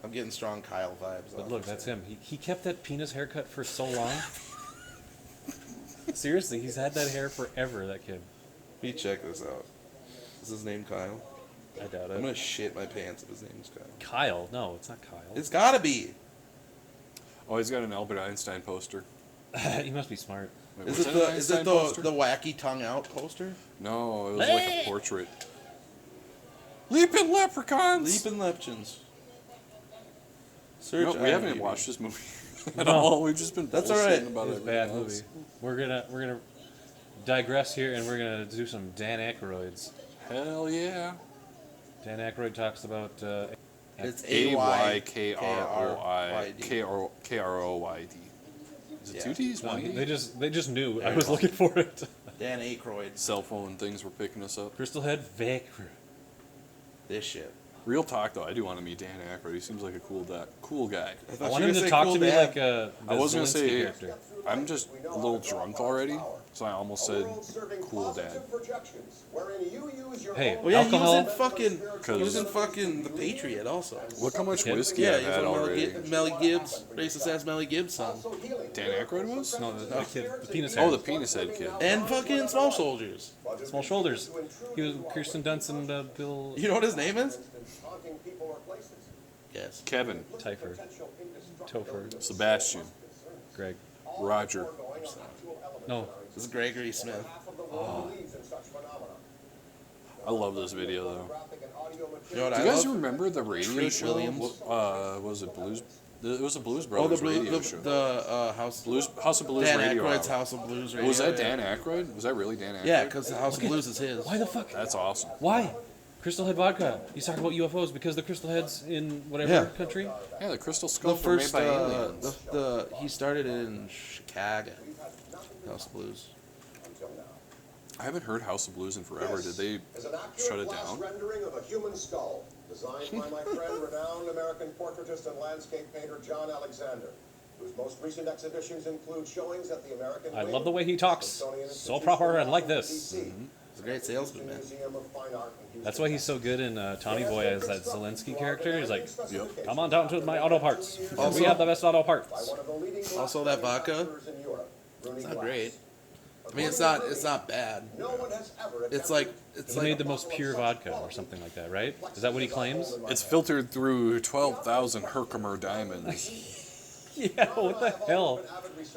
D: I'm getting strong Kyle vibes.
C: But look, that's him. He kept that penis haircut for so long. Seriously, he's had that hair forever, that kid.
D: Let me check this out. Is his name Kyle?
C: I doubt
D: I'm
C: it.
D: gonna shit my pants if his name's Kyle.
C: Kyle? No, it's not Kyle.
D: It's gotta be.
E: Oh, he's got an Albert Einstein poster.
C: He must be smart.
E: Wait,
D: Is
E: was
D: it
E: that an
D: the
E: Einstein poster?
D: the wacky tongue out poster?
E: No, it was like a portrait. Leaping leprechauns.
D: Leaping Lepchins. Search.
E: No, we haven't
D: IMDb.
E: watched this movie at all. We've just been
D: That's
E: bullshitting
D: all right.
E: about
C: It was a
E: everything
C: bad
E: else.
C: movie. We're gonna digress here, and we're gonna do some Dan Aykroyds.
E: Hell yeah.
C: Dan Aykroyd talks about.
D: It's
E: Aykroi. Is it two T's?
C: No,
E: One D?
C: they just knew. I was looking for it.
D: Dan Aykroyd.
E: Cell phone things were picking us up.
C: Crystal Head Vacre.
D: This shit.
E: Real talk though, I do want to meet Dan Aykroyd. He seems like a cool guy.
C: I want him to talk to me like
E: I was gonna
C: Zelensky
E: say,
C: character.
E: I'm just a little drunk already, so I almost said cool dad.
C: Hey,
D: Oh yeah,
C: alcohol.
D: he was in fucking The Patriot also.
E: Look how much
C: Yeah.
E: whiskey
D: Yeah,
E: I've
D: he was
E: had
D: on
E: already.
D: Melly Gibbs, racist ass Melly Gibbs son.
E: Dan Aykroyd was?
C: No, the kid, the penis hair.
E: Oh, the penis head kid.
D: And fucking Small Soldiers.
C: Small shoulders. He was Kirsten Dunst and Bill.
D: You know what his name is? Yes.
E: Kevin.
C: Topher.
E: Sebastian.
C: Greg.
E: Roger.
C: No.
D: This is Gregory Smith.
E: I love this video though.
D: You know what
E: Do
D: I
E: you guys
D: love?
E: remember the radio
D: Treat
E: show?
D: Williams.
E: Was it Blues? It was a Blues
D: Oh,
E: Brothers radio show.
D: House
E: House of Blues
D: Dan
E: radio.
D: Aykroyd's
E: hour.
D: House of Blues radio.
E: Was that
D: yeah.
E: Dan Aykroyd? Was that really Dan Aykroyd?
D: Yeah, because the House of Blues is his.
C: Why the fuck?
E: That's awesome.
C: Why? Crystal Head Vodka. He's talking about UFOs because the Crystal Heads in whatever
D: Yeah.
C: country.
E: Yeah, the crystal
D: The
E: skulls were made
D: first,
E: by aliens.
D: he started in Chicago. House of Blues.
E: I haven't heard House of Blues in forever. Did they shut it down?
R: Rendering of a human skull, designed by my friend, renowned American portraitist and landscape painter John Alexander, whose most recent exhibitions include showings at the American.
C: I love the way he talks. So proper and like this.
D: He's a great salesman, man.
C: That's why he's so good in Tommy Boy as that Zelensky character. He's like, come on down to my auto parts. We have the best auto parts.
D: Also, that vodka. It's not great. I mean, it's not bad. It's like
C: He made the most pure vodka or something like that, right? Is that what he claims?
E: It's filtered through 12,000 Herkimer diamonds.
C: Yeah, what the hell?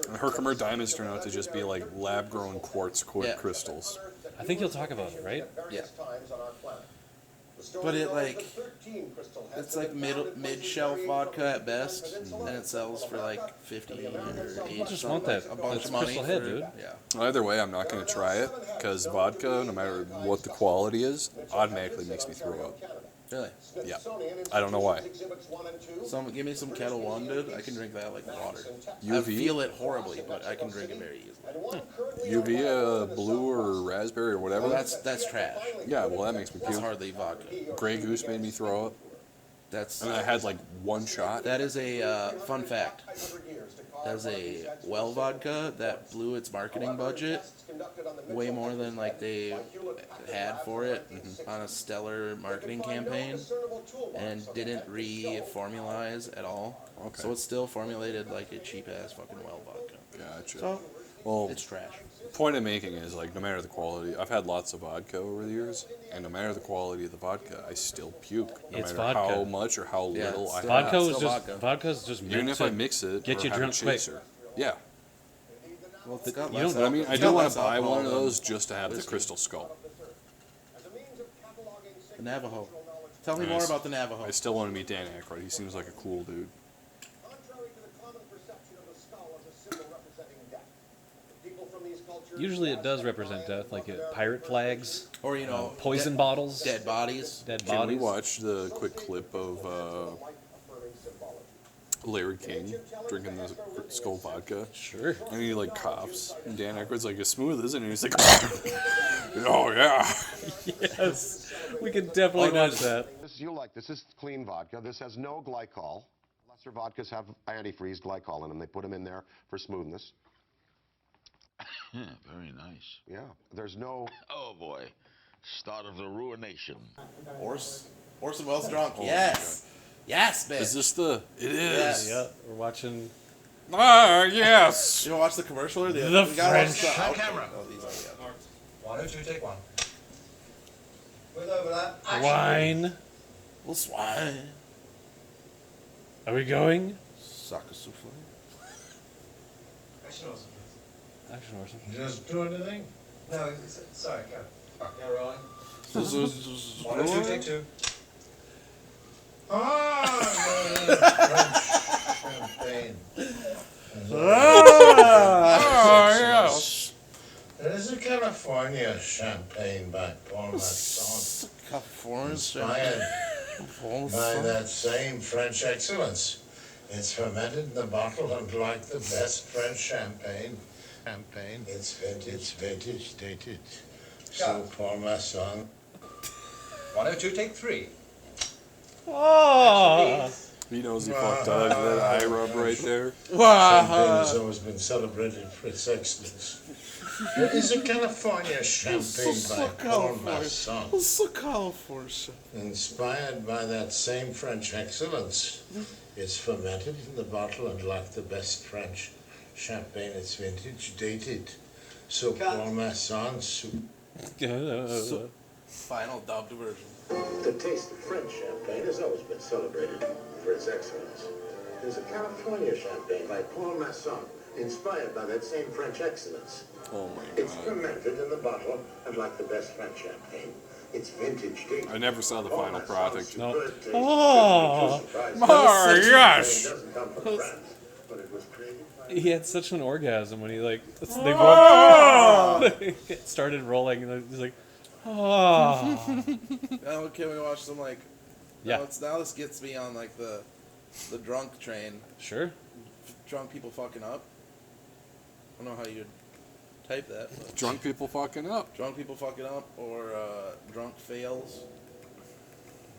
E: And Herkimer diamonds turn out to just be like lab-grown quartz crystals.
C: I think he'll talk about it, right?
D: Yeah. But it like it's like mid-shelf vodka at best, and it sells for like 50 or 80.
C: I just want that.
D: A bunch
C: That's
D: of money
C: Crystal Head,
D: for-
C: dude.
D: Yeah.
E: Either way, I'm not going to try it because vodka, no matter what the quality is, automatically makes me throw up.
D: Really?
E: Yeah. I don't know why.
D: Give me some Kettle One, dude. I can drink that like water. I
E: UV?
D: feel it horribly, but I can drink it very easily.
E: UV, blue or raspberry or whatever.
D: Well, that's trash.
E: Yeah, well, that makes me
D: That's
E: puke.
D: hardly vodka.
E: Grey Goose made me throw up.
D: That's.
E: And I had like one shot.
D: That is a fun fact. That is a well vodka that blew its marketing budget way more than like they had for it on a stellar marketing campaign, and didn't reformulize at all.
E: Okay.
D: So it's still formulated like a cheap ass fucking well vodka.
E: Gotcha.
D: So
E: Well,
D: it's trash.
E: Point I'm making is like no matter the quality, I've had lots of vodka over the years, and no matter the quality of the vodka, I still puke. No
C: It's
E: matter
C: vodka.
E: how much or how
D: Yeah,
E: little
D: it's
E: I
D: still
E: have.
C: Vodka is
D: still
C: just
D: vodka.
C: vodka's just meant
E: Even if
C: to
E: I mix it
C: get
E: or
C: you
E: have
C: drunk
E: a
C: quick.
E: chaser. Yeah.
D: Well, it's got
C: You
D: less
C: don't-
E: But I mean,
D: alcohol-
E: I
D: it's
E: do
D: got
E: want
D: less
E: to buy
D: alcohol
E: one of
D: than
E: those just to have the
D: whiskey.
E: Crystal Skull.
D: The Navajo. Tell me
E: Nice.
D: more about the Navajo.
E: I still want to meet Dan Aykroyd. He seems like a cool dude.
C: Usually it does represent death, like pirate flags,
D: Or you know,
C: poison bottles,
D: dead bodies.
C: dead
E: Can we
C: bodies.
E: watch the quick clip of Larry King drinking the Skull vodka?
C: Sure.
E: And he like coughs. And Dan Aykroyd's like, as smooth, isn't it? And he's like, oh yeah.
C: Yes, we can definitely watch that.
S: This you'll like this. This is clean vodka. This has no glycol. Lesser vodkas have antifreeze glycol in them. They put them in there for smoothness.
J: Yeah, very nice.
S: Yeah, there's no.
J: Oh boy, start of the ruination.
D: Orson Welles drunk.
E: Oh,
D: Yes. Yes, bitch.
E: Is this the? It is.
D: Yes.
C: Yeah, we're watching.
E: Ah, yes.
D: You want to watch the commercial or the?
C: The
D: we gotta watch
C: French.
D: the outro.
J: Camera.
D: Oh, these are, yeah.
T: 1, 2, take 1. With over that. Action.
C: Wine.
D: Little swine.
C: Are we going?
D: Saka souffle.
T: Action also.
C: Action Orson.
T: Just do anything? No, sorry, go. Yeah, rolling. 1, 2, take 2. Champagne.
E: Oh yes.
T: This is California champagne by Paul Masson.
D: California
T: Inspired
D: Paul
T: by
D: Masson.
T: that same French excellence. It's fermented in the bottle and like the best French champagne. It's vintage dated. So Paul Masson. 102, take 3.
C: Oh.
E: He knows he fucked up. That eye rub right there.
T: Champagne has always been celebrated for its excellence. There is a California champagne by Paul Masson.
D: So California.
T: Inspired by that same French excellence. It's fermented in the bottle and like the best French champagne, it's vintage dated. So Paul Masson.
D: Final dubbed version.
R: The taste of French champagne has always been celebrated for its excellence. There's a California champagne by Paul Masson, inspired by that same French excellence.
E: Oh my
R: It's
E: god.
R: fermented in the bottle and like the best French champagne. It's vintage dated.
E: I never saw the final product.
C: No.
R: Oh,
E: yes.
R: Doesn't come from France, but it was created by
C: He had such an orgasm when he like they both started rolling and he's like, oh.
D: Now can we watch some like?
C: Yeah.
D: Now this gets me on like the drunk train.
C: Sure.
D: Drunk people fucking up. I don't know how you'd type that. But
E: Drunk people fucking up.
D: drunk people fucking up or drunk fails.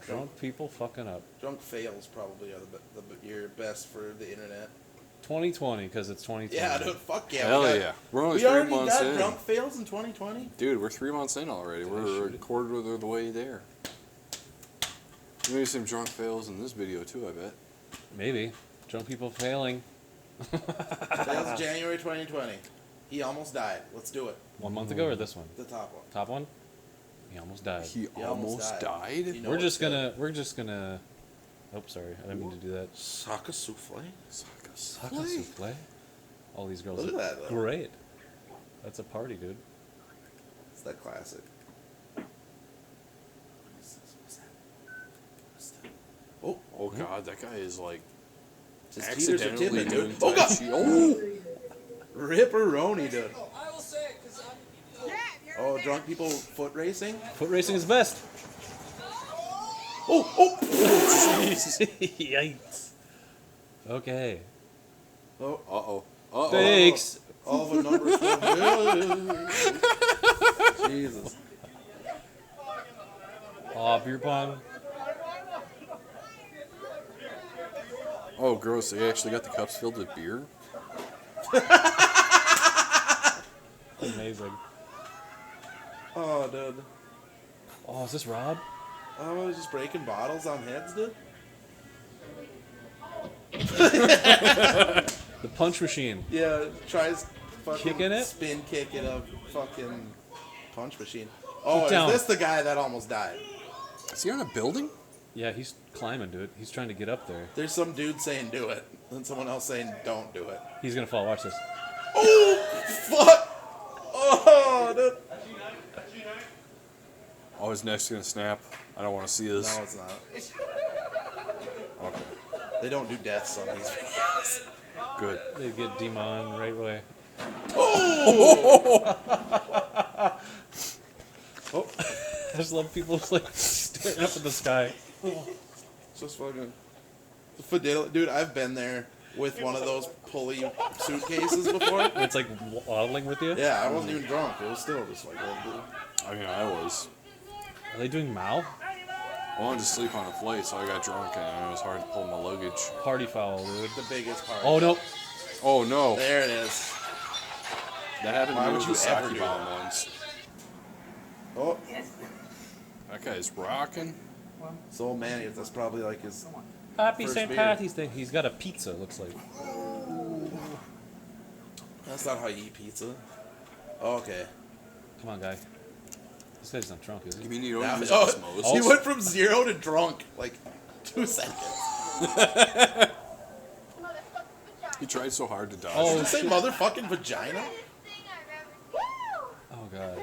C: Drunk people fucking up.
D: Drunk fails probably are your best for the internet.
C: 2020 because it's 2020.
D: Yeah, dude, fuck yeah.
E: Hell
D: we got,
E: yeah. We're only
D: we
E: 3
D: already
E: months
D: got
E: in.
D: drunk fails in 2020?
E: Dude, we're 3 months in already. We're a quarter of the way there. Maybe some drunk fails in this video too, I bet.
C: Maybe. Drunk people failing.
D: That was January 2020. He almost died. Let's do it.
C: 1 month ago or this one?
D: The top one.
C: Top one? He almost died.
E: He almost died?
D: You know
C: We're
D: what's
C: just gonna Oh, sorry. I didn't mean to do that.
D: Saka souffle?
E: Saka
C: Saka souffle? All these girls
D: Look
C: look
D: at that, though.
C: great. That's a party, dude.
D: It's that classic.
E: Oh God, that guy is like
D: His teeters are
E: accidentally
D: tipping,
E: doing
D: dude. Oh,
E: Tai
D: God.
E: Chi. Oh,
D: Ripperoni, dude.
I: I will say it because I'm.
D: Oh, drunk people foot racing?
C: Foot racing is best.
D: Oh!
C: Yikes. Okay.
D: Oh,
E: uh-oh. Uh-oh.
C: Thanks.
D: All the numbers from Jesus.
C: Aw, beer pong.
E: Oh, gross. They actually got the cups filled with beer?
C: Amazing.
D: Oh, dude.
C: Oh, is this Rob?
D: I was just breaking bottles on heads, dude.
C: The punch machine.
D: Yeah, tries fucking
C: Kicking it?
D: spin kicking a fucking punch machine. Oh,
C: down.
D: is this the guy that almost died?
E: Is he on a building?
C: Yeah, he's climbing, dude. He's trying to get up there.
D: There's some dude saying do it, and someone else saying don't do it.
C: He's gonna fall. Watch this.
D: Oh, fuck! Oh, dude.
E: Oh, his neck's gonna snap. I don't want to see this.
D: No, it's not.
E: Okay.
D: They don't do deaths on these videos.
C: Good. They get Demon right away.
D: Oh!
C: Oh! I just love people like staring up at the sky.
D: Just fucking fidelity, dude. I've been there with one of those pulley suitcases before.
C: It's like waddling with you.
D: Yeah, I wasn't even drunk. It was still just like, oh, dude.
E: I mean, I was.
C: Are they doing Mao?
E: I wanted to sleep on a flight, so I got drunk, and it was hard to pull my luggage.
C: Party foul, dude.
D: The biggest party.
C: Oh no!
E: Oh no!
D: There it is.
E: That happened
D: Why
E: to me
D: would
E: with the
D: you ever
E: sake
D: do
E: bomb
D: that?
E: once.
D: Oh,
E: That guy's rocking.
D: so man, that's probably like his
C: Happy
D: first
C: St.
D: beer.
C: Patty's Day. He's got a pizza. Looks like.
D: That's not how you eat pizza. Oh, okay.
C: Come on, guy. This guy's not drunk, is he?
E: You mean you don't
D: Now-
E: use
D: oh,
E: osmosis?
D: he went from 0 to drunk like 2 seconds.
E: He tried so hard to dodge.
D: Did
C: Oh,
D: you say
C: shit.
D: motherfucking vagina?
C: Oh god.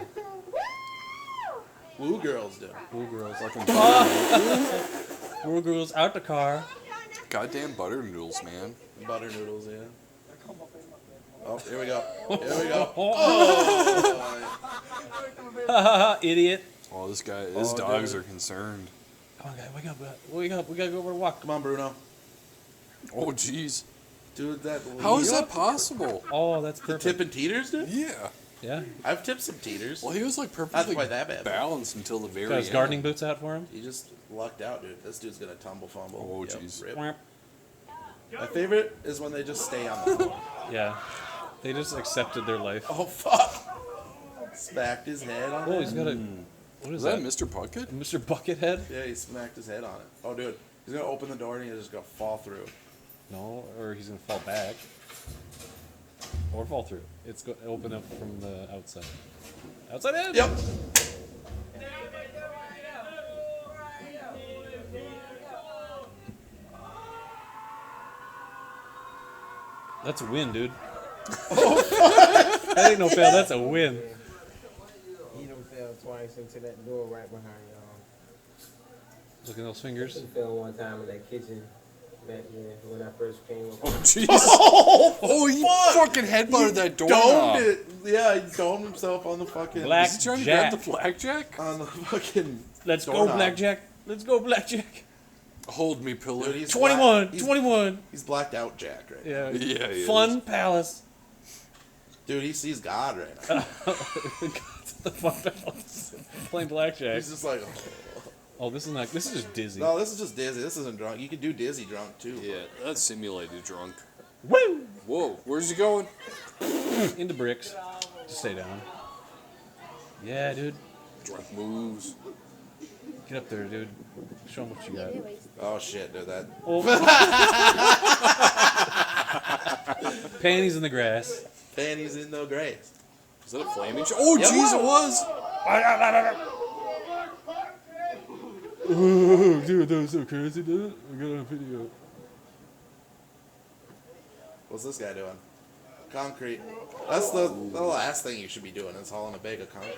D: Woo girls do.
C: Woo girls.
E: Fucking
C: Woo girls out the car.
E: goddamn butter noodles, man.
D: Butter noodles, yeah. Oh, here we go. Here we go.
C: Oh, idiot.
E: Oh, this guy, his
D: Oh,
E: dogs
D: dude.
E: are concerned.
C: Come on, guy. Wake up. Wake up. We gotta go for a walk.
D: Come on, Bruno.
E: Oh, jeez.
D: Dude, that.
E: How is that possible?
C: Oh, that's
D: The
C: perfect.
D: tip and teeters, dude?
E: Yeah.
C: Yeah.
D: I've tipped some teeters.
E: Well, he was like
D: Not
E: perfectly
D: quite that bad.
E: balanced until the very
C: Got his
E: end.
C: gardening boots out for him.
D: He just lucked out, dude. This dude's gonna tumble fumble.
E: Oh,
D: Yep,
E: jeez.
D: rip.
C: Whap.
D: My favorite is when they just stay on the floor.
C: Yeah. They just accepted their life.
D: Oh, fuck. Smacked his head on
C: Oh,
D: it.
C: he's got a. What
E: Is
C: is
E: that
C: that?
E: Mr. Bucket?
C: Mr. Buckethead?
D: Yeah, he smacked his head on it. Oh, dude. He's gonna open the door and he's just gonna fall through.
C: No, or he's gonna fall back. Or fall through. It's going to open up from the outside. Outside in!
D: Yep.
C: That's a win, dude. That ain't no fail, that's a win.
U: He done fell twice into that door right behind y'all.
C: Look at those fingers.
U: He fell one time in that kitchen back then when I first came up.
E: Oh, jeez.
D: Oh,
E: he
D: fuck.
E: fucking headbutted that door.
D: Domed it. Yeah, he domed himself on the fucking.
C: Black
E: Is he trying to
C: Jack.
E: grab the blackjack?
D: On the fucking.
C: Let's go,
D: doorknob.
C: Blackjack. Let's go, Blackjack.
E: Hold me, pillar.
D: Dude, he's
C: 21.
D: black- he's-
C: 21.
D: He's blacked out, Jack, right?
C: Yeah.
E: Yeah, he
C: Fun Palace.
D: Dude, he sees God right now.
C: The Fun Palace. Playing Blackjack.
D: He's just like,
C: Oh, this is not. This is just dizzy.
D: no, this is just dizzy. This isn't drunk. You can do dizzy drunk too.
E: Yeah, that's simulated drunk.
C: Woo!
E: Whoa, where's he going?
C: Into bricks. Just stay down. Yeah, dude.
E: Drunk moves.
C: Get up there, dude. Show him what you got.
D: Oh shit, dude, that.
C: Oh. Panties in the grass.
D: Panties in the grass.
E: Is that a flaming Oh,
D: Yep.
E: jeez, it was.
C: Oh, dude, that was so crazy, dude. We got it on video.
D: What's this guy doing? Concrete. That's the last thing you should be doing is hauling a bag of concrete.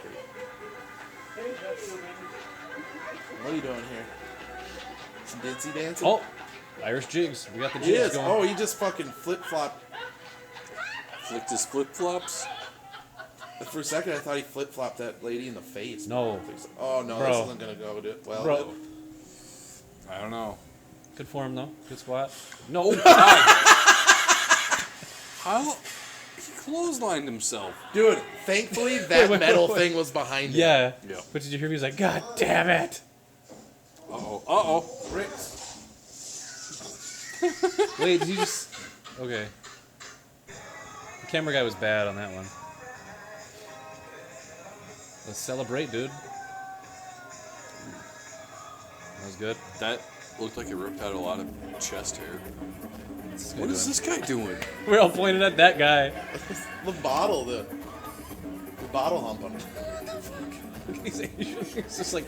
D: What are you doing here? Dincy dancing.
C: Oh, Irish jigs. We got the
D: He
C: jigs
D: is.
C: going.
D: Oh, he just fucking flip-flopped.
E: Flicked his flip-flops.
D: For a second, I thought he flip-flopped that lady in the face.
C: No.
D: Oh, no,
C: Bro.
D: this isn't going to go well.
C: Bro.
E: I don't know.
C: Good for him, though. Good squat. No.
E: How? He clotheslined himself.
D: Dude, thankfully that
C: Wait,
D: metal
C: wait.
D: thing was behind him.
C: Yeah.
E: Yeah.
C: But did you hear me? He was like, God damn it.
E: Uh-oh. Uh-oh.
D: Ricks.
C: Wait, did you just... Okay. The camera guy was bad on that one. Let's celebrate, dude. That was good.
E: That looked like it ripped out a lot of chest hair. What is this guy doing?
C: We're all pointing at that guy.
D: the bottle humping.
C: He's just like...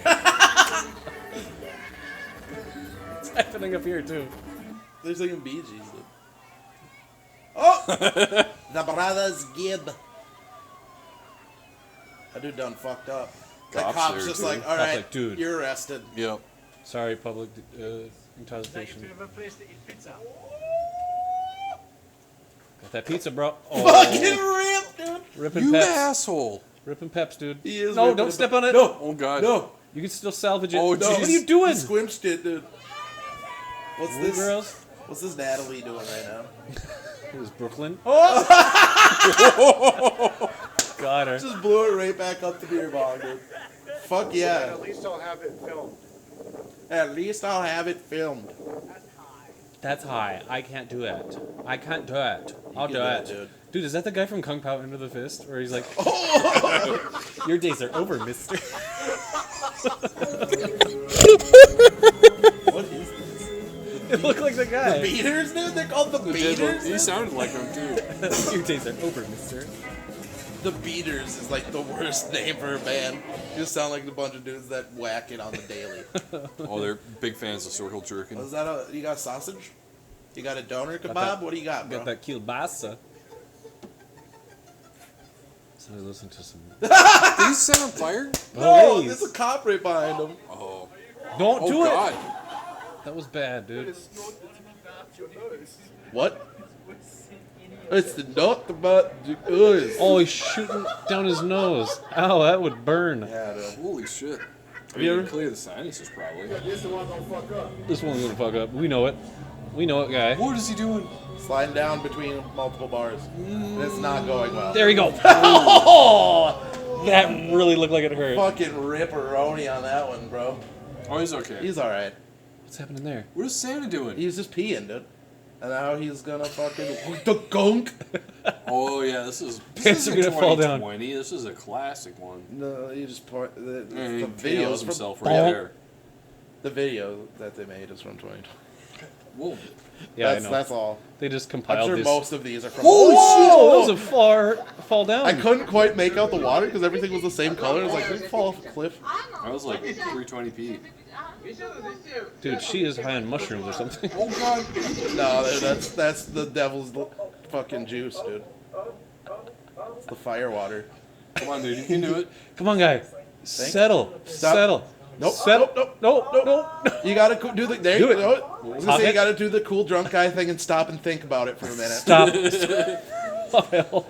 C: It's happening up here, too.
D: They're singing Bee Gees. Dude. Oh! The Brothers Gibb. That dude done fucked up. That cop's
E: there,
D: just
E: too.
D: like, all
C: Cop's
D: right,
C: like, dude.
D: you're arrested.
E: Yep.
C: Sorry, public intoxication. Got that pizza, bro. Oh.
D: Fucking ripped, dude.
C: Ripping
E: You
C: peps.
E: asshole.
C: Ripping peps, dude.
D: He is
C: No,
D: ripping
C: don't
D: it.
C: step on it.
D: No.
E: Oh, God.
D: No.
C: You can still salvage it.
E: Oh,
C: no.
E: jeez.
C: What are you doing?
D: He squinched it, dude. What's
C: Blue
D: this?
C: girls?
D: What's this Natalie doing right now?
C: It was Brooklyn. Oh! Got her.
D: Just blew it right back up the beer bong, dude. Fuck yeah.
O: At least I'll have it filmed.
D: At least I'll have it filmed.
C: That's high. I can't do it. I can't do it. I'll
D: can
C: do
D: do
C: it.
D: it, dude.
C: Dude, is that the guy from Kung Pao Into the Fist? Where he's like, your days are over, mister.
D: What is this?
C: It looked like the guy.
D: The Beaters, dude? They're called the Beaters?
E: He sounded like him, too.
C: Your days are over, mister.
D: The Beaters is like the worst name for a band. You just sound like a bunch of dudes that whack it on the daily.
E: Oh, they're big fans of circle jerking.
D: Was that you got sausage? You got a doner kebab?
C: that-
D: What do you got, bro?
C: Got that kielbasa. So I listened to some.
E: Did he set on fire?
D: No,
C: Please.
D: there's a cop right behind him.
E: Oh.
C: Don't
E: Oh,
C: do
E: God.
C: it. That was bad, dude.
D: What? It's not about the us.
C: Oh, he's shooting down his nose. Ow, that would burn.
D: Yeah, dude.
E: Holy shit. I
C: you
E: mean,
C: ever-
E: clear the sinuses, probably.
O: This the one gonna fuck up.
C: This one's gonna fuck up. We know it. We know it, guy.
E: What is he doing?
D: Sliding down between multiple bars. It's not going well.
C: There you go. Oh, that really looked like it hurt.
D: Fucking ripperoni on that one, bro.
E: Oh, he's okay.
D: He's alright.
C: What's happening there?
E: What is Santa doing?
D: He's just peeing, dude. And now he's gonna fucking the gunk.
E: Oh, yeah, this is
C: Pants are gonna fall down.
E: 2020. This is a classic one.
D: No, you just part the
E: And he
D: videos
E: KOs
D: from
E: himself right there.
D: the video that they made is from 2020.
E: Whoa.
C: Yeah,
D: that's,
C: I know.
D: That's all.
C: They just
D: I'm
C: compiled
D: sure
C: this.
D: most of these are from.
C: Holy
D: Oh,
C: shit! That was a fall down.
D: I couldn't quite make out the water because everything was the same color. It was like, did it fall off a cliff?
E: That was like 320p.
C: Dude, she is high on mushrooms or something.
E: Oh, God.
D: No, that's the devil's fucking juice, dude. It's the fire water.
E: Come on, dude. You can do it.
C: Come on, guy. Settle.
D: Stop.
C: Settle.
D: Nope.
C: Settle.
D: Nope. You gotta do the. There
C: Do
D: you
C: it.
D: go. I was gonna
C: Hop
D: say you
C: it.
D: gotta do the cool drunk guy thing and stop and think about it for a minute.
C: Stop. Oh, hell.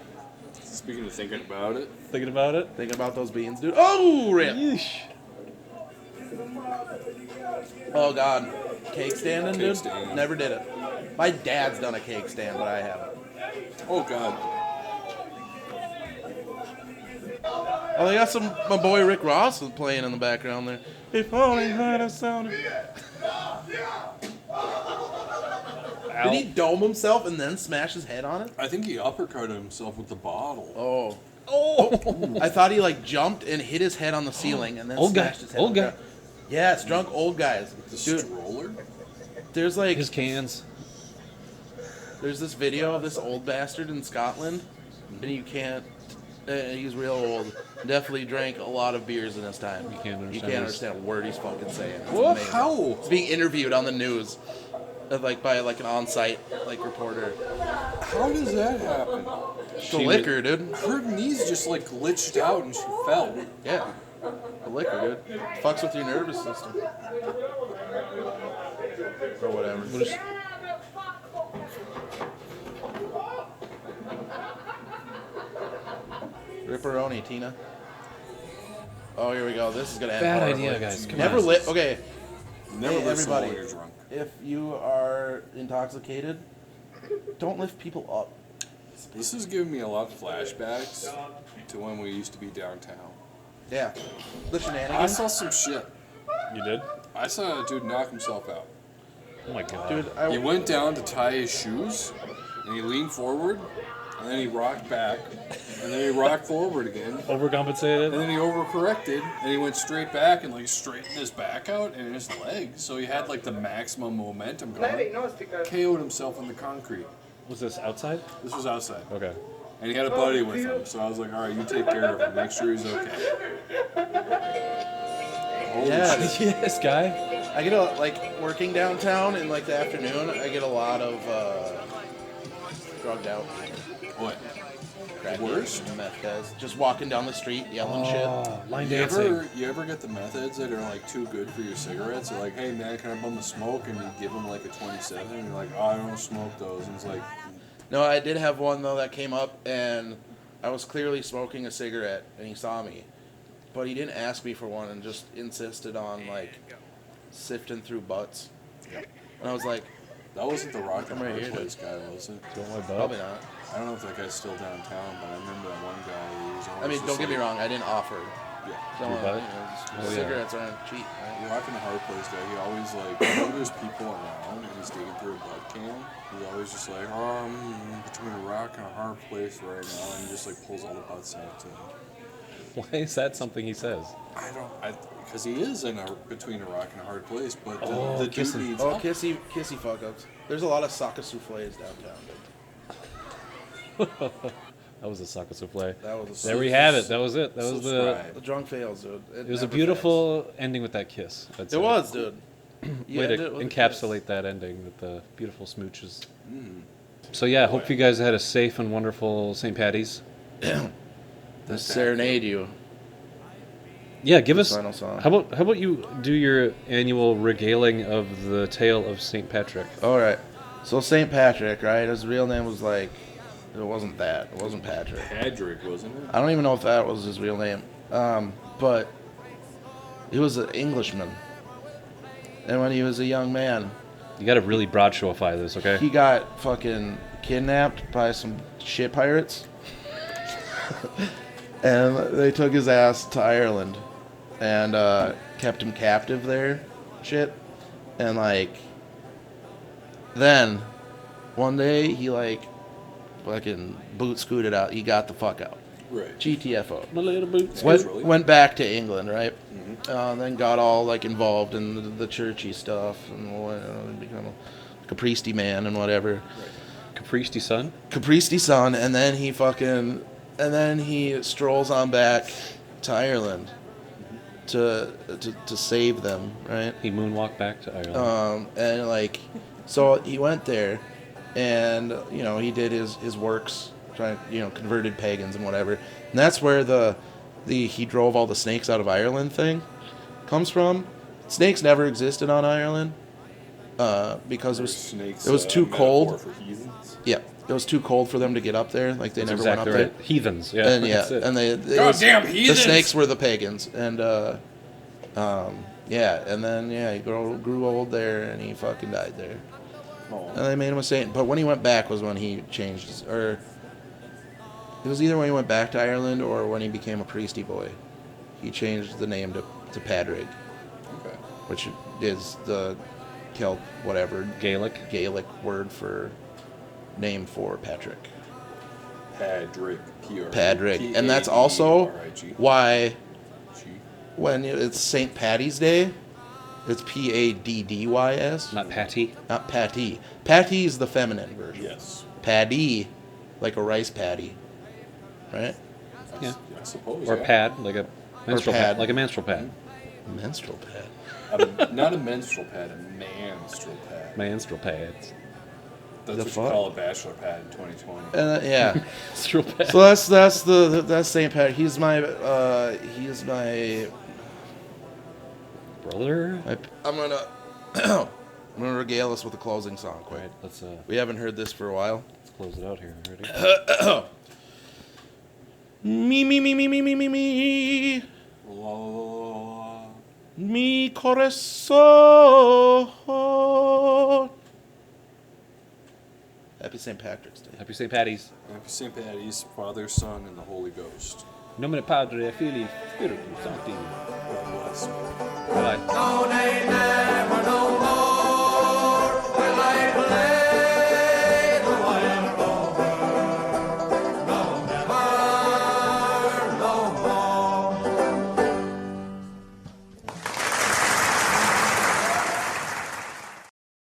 E: Speaking of thinking about it.
C: Thinking about it?
D: Thinking about those beans, dude. Oh, rip.
C: Yeesh.
D: Oh, God. Cake standing,
E: Cake
D: dude?
E: stand.
D: Never did it. My dad's done a cake stand, but I haven't.
E: Oh, God.
D: Oh, they got my boy Rick Ross is playing in the background there. If only heard a sound. Did he dome himself and then smash his head on it?
E: I think he uppercutted himself with the bottle.
D: Oh. Oh! I thought he like jumped and hit his head on the ceiling and then
C: Old guy.
D: smashed his head.
C: Old
D: on the
C: guy.
D: ground. Yeah, it's drunk old guys.
E: The
D: Dude,
E: stroller?
D: there's like
C: His cans.
D: there's this video of this old bastard in Scotland, and you can't. He's real old. Definitely drank a lot of beers in his time.
C: You can't understand
D: You can't
C: this.
D: understand a word he's fucking saying. It's
E: What?
D: amazing.
E: How?
D: It's being interviewed on the news, like by like an on-site like reporter.
E: How does that happen?
D: The liquor, dude.
E: Her knees just like glitched out and she fell.
D: Yeah. The liquor, dude. Fucks with your nervous system. or whatever. Ripperoni, Tina. Oh, here we go. This is gonna end
C: Bad
D: horribly.
C: idea, guys. Come
D: Never
C: on.
D: lit. Okay.
E: Never
D: Hey,
E: listen
D: everybody.
E: while you're drunk.
D: If you are intoxicated, don't lift people up.
E: This is giving me a lot of flashbacks to when we used to be downtown.
D: Yeah. The
E: I
D: shenanigans.
E: saw some shit.
C: You did?
E: I saw a dude knock himself out.
C: Oh my god.
D: Dude,
E: He went down to tie his shoes, and he leaned forward, and then he rocked back, and then he rocked forward again.
C: Overcompensated?
E: And then he overcorrected, and he went straight back and like straightened his back out and his legs, so he had like the maximum momentum going. KO'd himself in the concrete.
C: Was this outside?
E: This was outside.
C: Okay.
E: And he had a buddy with him, so I was like, all right, you take care of him, make sure he's okay. Holy
D: Yeah.
E: shit.
C: Yes, guy.
D: I get like working downtown in like the afternoon. I get a lot of drugged out.
E: What?
D: Crack
E: Worst?
D: meth guys just walking down the street yelling shit.
C: Line
E: You
C: dancing.
E: you ever get the methods that are like too good for your cigarettes? They're like, hey man, can I bum a smoke? And you give them like a 27, and you're like, oh, I don't smoke those. And it's like,
D: No, I did have one though that came up, and I was clearly smoking a cigarette, and he saw me, but he didn't ask me for one, and just insisted on like sifting through butts. And I was like,
E: that wasn't the rock and
D: I'm right
E: roll
D: here,
E: place guy, was it?
D: probably not.
E: I don't know if that guy's still downtown, but I remember that one guy. He was always
D: I mean,
E: just
D: don't get me
E: like-
D: wrong, I didn't offer.
E: Yeah.
D: Don't,
C: Your butt?
D: you know,
C: Oh, yeah.
D: cigarettes aren't cheap. Right?
E: The rock and the hard place guy, he always like, whenever there's people around and he's digging through a butt can, he's always just like, oh, I'm between a rock and a hard place right now, and he just like pulls all the butts out to him.
C: Why is that something he says?
E: Because he is between a rock and a hard place, but the dude
C: kissing.
E: needs
D: Oh,
E: help.
D: kissy fuck ups. There's a lot of sake souffles downtown.
C: That was a sake souffle.
D: That was a
C: There we have it. That was it. That was
D: The drunk fails, dude.
C: It was a
D: never
C: beautiful ending with that kiss. I'd say.
D: It was, dude. You
C: Way
D: ended
C: to
D: it with a
C: encapsulate that ending with the beautiful smooches.
E: Mm.
C: So yeah, hope you guys had a safe and wonderful St. Patty's.
D: To serenade you.
C: Yeah, give
D: The
C: us.
D: final song.
C: How about you do your annual regaling of the tale of St. Patrick?
D: All right. So St. Patrick, right? His real name was like, it wasn't that. It wasn't Patrick.
E: Patrick, wasn't it?
D: I don't even know if that was his real name. But he was an Englishman. And when he was a young man,
C: You got to really broad showify this, okay?
D: he got fucking kidnapped by some shit pirates. And they took his ass to Ireland and kept him captive there. Shit. And like, then one day he like fucking boot scooted out. He got the fuck out.
E: Right.
D: GTFO.
C: My little boots.
D: Went back to England, right? Then got all like involved in the churchy stuff and become a capristi man and whatever.
C: Capristi son.
D: Capristi son, and then he strolls on back to Ireland to save them, right?
C: He moonwalked back to Ireland.
D: And like, so he went there, and you know he did his works, trying converted pagans and whatever, and that's where the he drove all the snakes out of Ireland thing comes from. Snakes never existed on Ireland because it was too cold. Yeah, it was too cold for them to get up there. Like they
C: That's
D: never
C: exactly
D: went up
C: right.
D: there.
C: Heathens, yeah,
D: And
C: that's it.
D: and the
C: heathens!
D: snakes were the pagans, and and then he grew old there, and he fucking died there. And they made him a saint. But when he went back was when he changed or it was either when he went back to Ireland or when he became a priesty boy. He changed the name to Padraig, which is the Celt
C: Gaelic
D: word for name for Patrick.
E: Padraig.
D: Padraig. And that's also why when it's St. Patty's Day, it's Paddys.
C: Not Patty.
D: Not Patty. Patty is the feminine version.
E: Yes.
D: Paddy, like a rice patty. Right?
C: Yeah.
E: I suppose.
C: Or
E: yeah.
C: pad, like a menstrual
D: pad.
C: pad. Like a menstrual pad.
D: Menstrual pad.
E: Not a menstrual pad, a menstrual pad.
C: Menstrual pads.
E: That's
D: The
E: what
D: fuck?
E: you call a bachelor pad in 2020.
D: Yeah.
C: Menstrual pad.
D: So that's St. Pat. He's my
C: brother.
D: I'm gonna I'm gonna regale us with a closing song, quick.
C: Right, let's.
D: We haven't heard this for a while.
C: Let's close it out here. Ready?
D: Me, me, me, me, me, me, me, me. Mi corazón. Happy St. Patrick's Day.
C: Happy St. Patty's.
E: Happy St. Patty's, Father, Son, and the Holy Ghost.
C: Nomine Padre, Filii, Spiritus Sancti.
E: God bless.
C: Bye.
I: No, they never know.